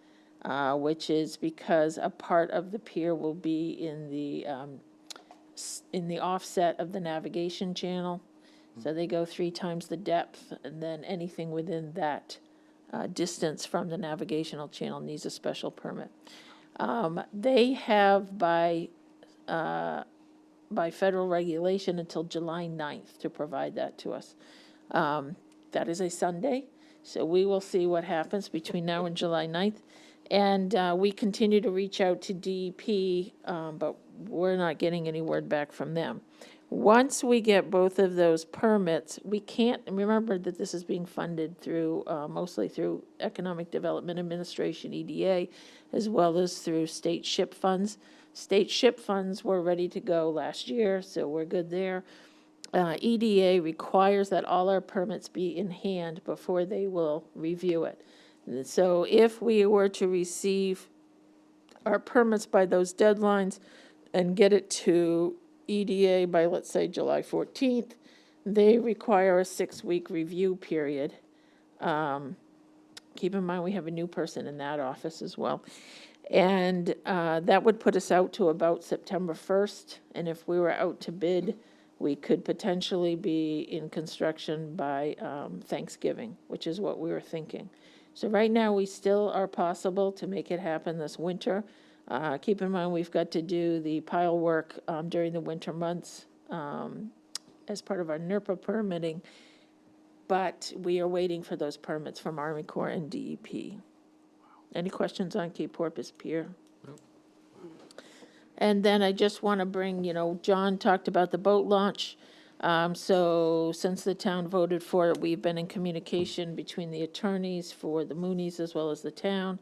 which is because a part of the pier will be in the offset of the navigation channel. So they go 3 times the depth, and then anything within that distance from the navigational channel needs a special permit. They have by federal regulation until July 9th to provide that to us. That is a Sunday, so we will see what happens between now and July 9th. And we continue to reach out to DEP, but we're not getting any word back from them. Once we get both of those permits, we can't, remember that this is being funded through, mostly through Economic Development Administration, EDA, as well as through state SHIP funds. State SHIP funds were ready to go last year, so we're good there. EDA requires that all our permits be in hand before they will review it. So if we were to receive our permits by those deadlines and get it to EDA by, let's say, July 14th, they require a 6-week review period. Keep in mind, we have a new person in that office as well. And that would put us out to about September 1st. And if we were out to bid, we could potentially be in construction by Thanksgiving, which is what we were thinking. So right now, we still are possible to make it happen this winter. Keep in mind, we've got to do the pile work during the winter months as part of our NERPA permitting, but we are waiting for those permits from Army Corps and DEP. Any questions on Cape Porpoise Pier? Nope. And then I just want to bring, John talked about the boat launch. So since the town voted for it, we've been in communication between the attorneys for the Moonies as well as the town,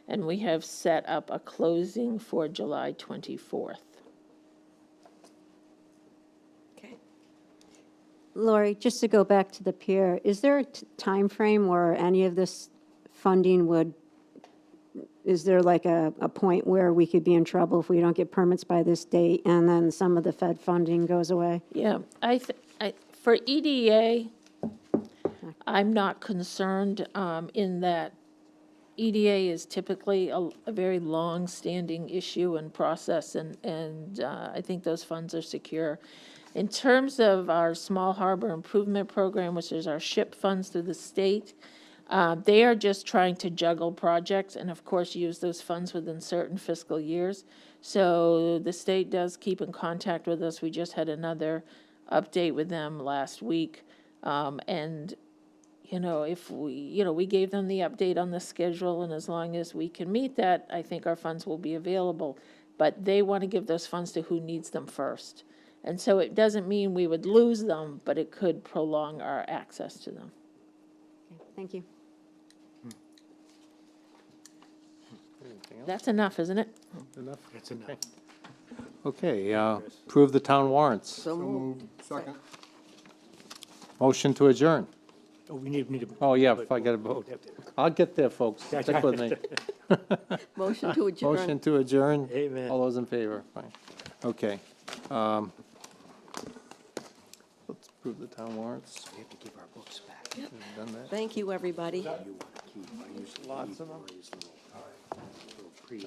and we have set up a closing for July 24th. Okay. Lori, just to go back to the pier, is there a time frame where any of this funding would, is there like a point where we could be in trouble if we don't get permits by this date and then some of the Fed funding goes away? Yeah, for EDA, I'm not concerned in that EDA is typically a very long-standing issue and process, and I think those funds are secure. In terms of our Small Harbor Improvement Program, which is our SHIP funds through the state, they are just trying to juggle projects and, of course, use those funds within certain fiscal years. So the state does keep in contact with us. We just had another update with them last week. And, if we gave them the update on the schedule, and as long as we can meet that, I think our funds will be available. But they want to give those funds to who needs them first. And so it doesn't mean we would lose them, but it could prolong our access to them. Okay, thank you. That's enough, isn't it? Enough? That's enough. Okay, approve the town warrants. So So moved. moved. Second. Motion to adjourn. Oh, we need to. Oh, yeah, if I got a vote. I'll get there, folks. Stick with me. Motion to adjourn. Motion to adjourn. Amen. All those in favor? Fine. Okay. Let's approve the town warrants. We have to give our books back. We've done that. Thank you, everybody. Lots of them. Pre-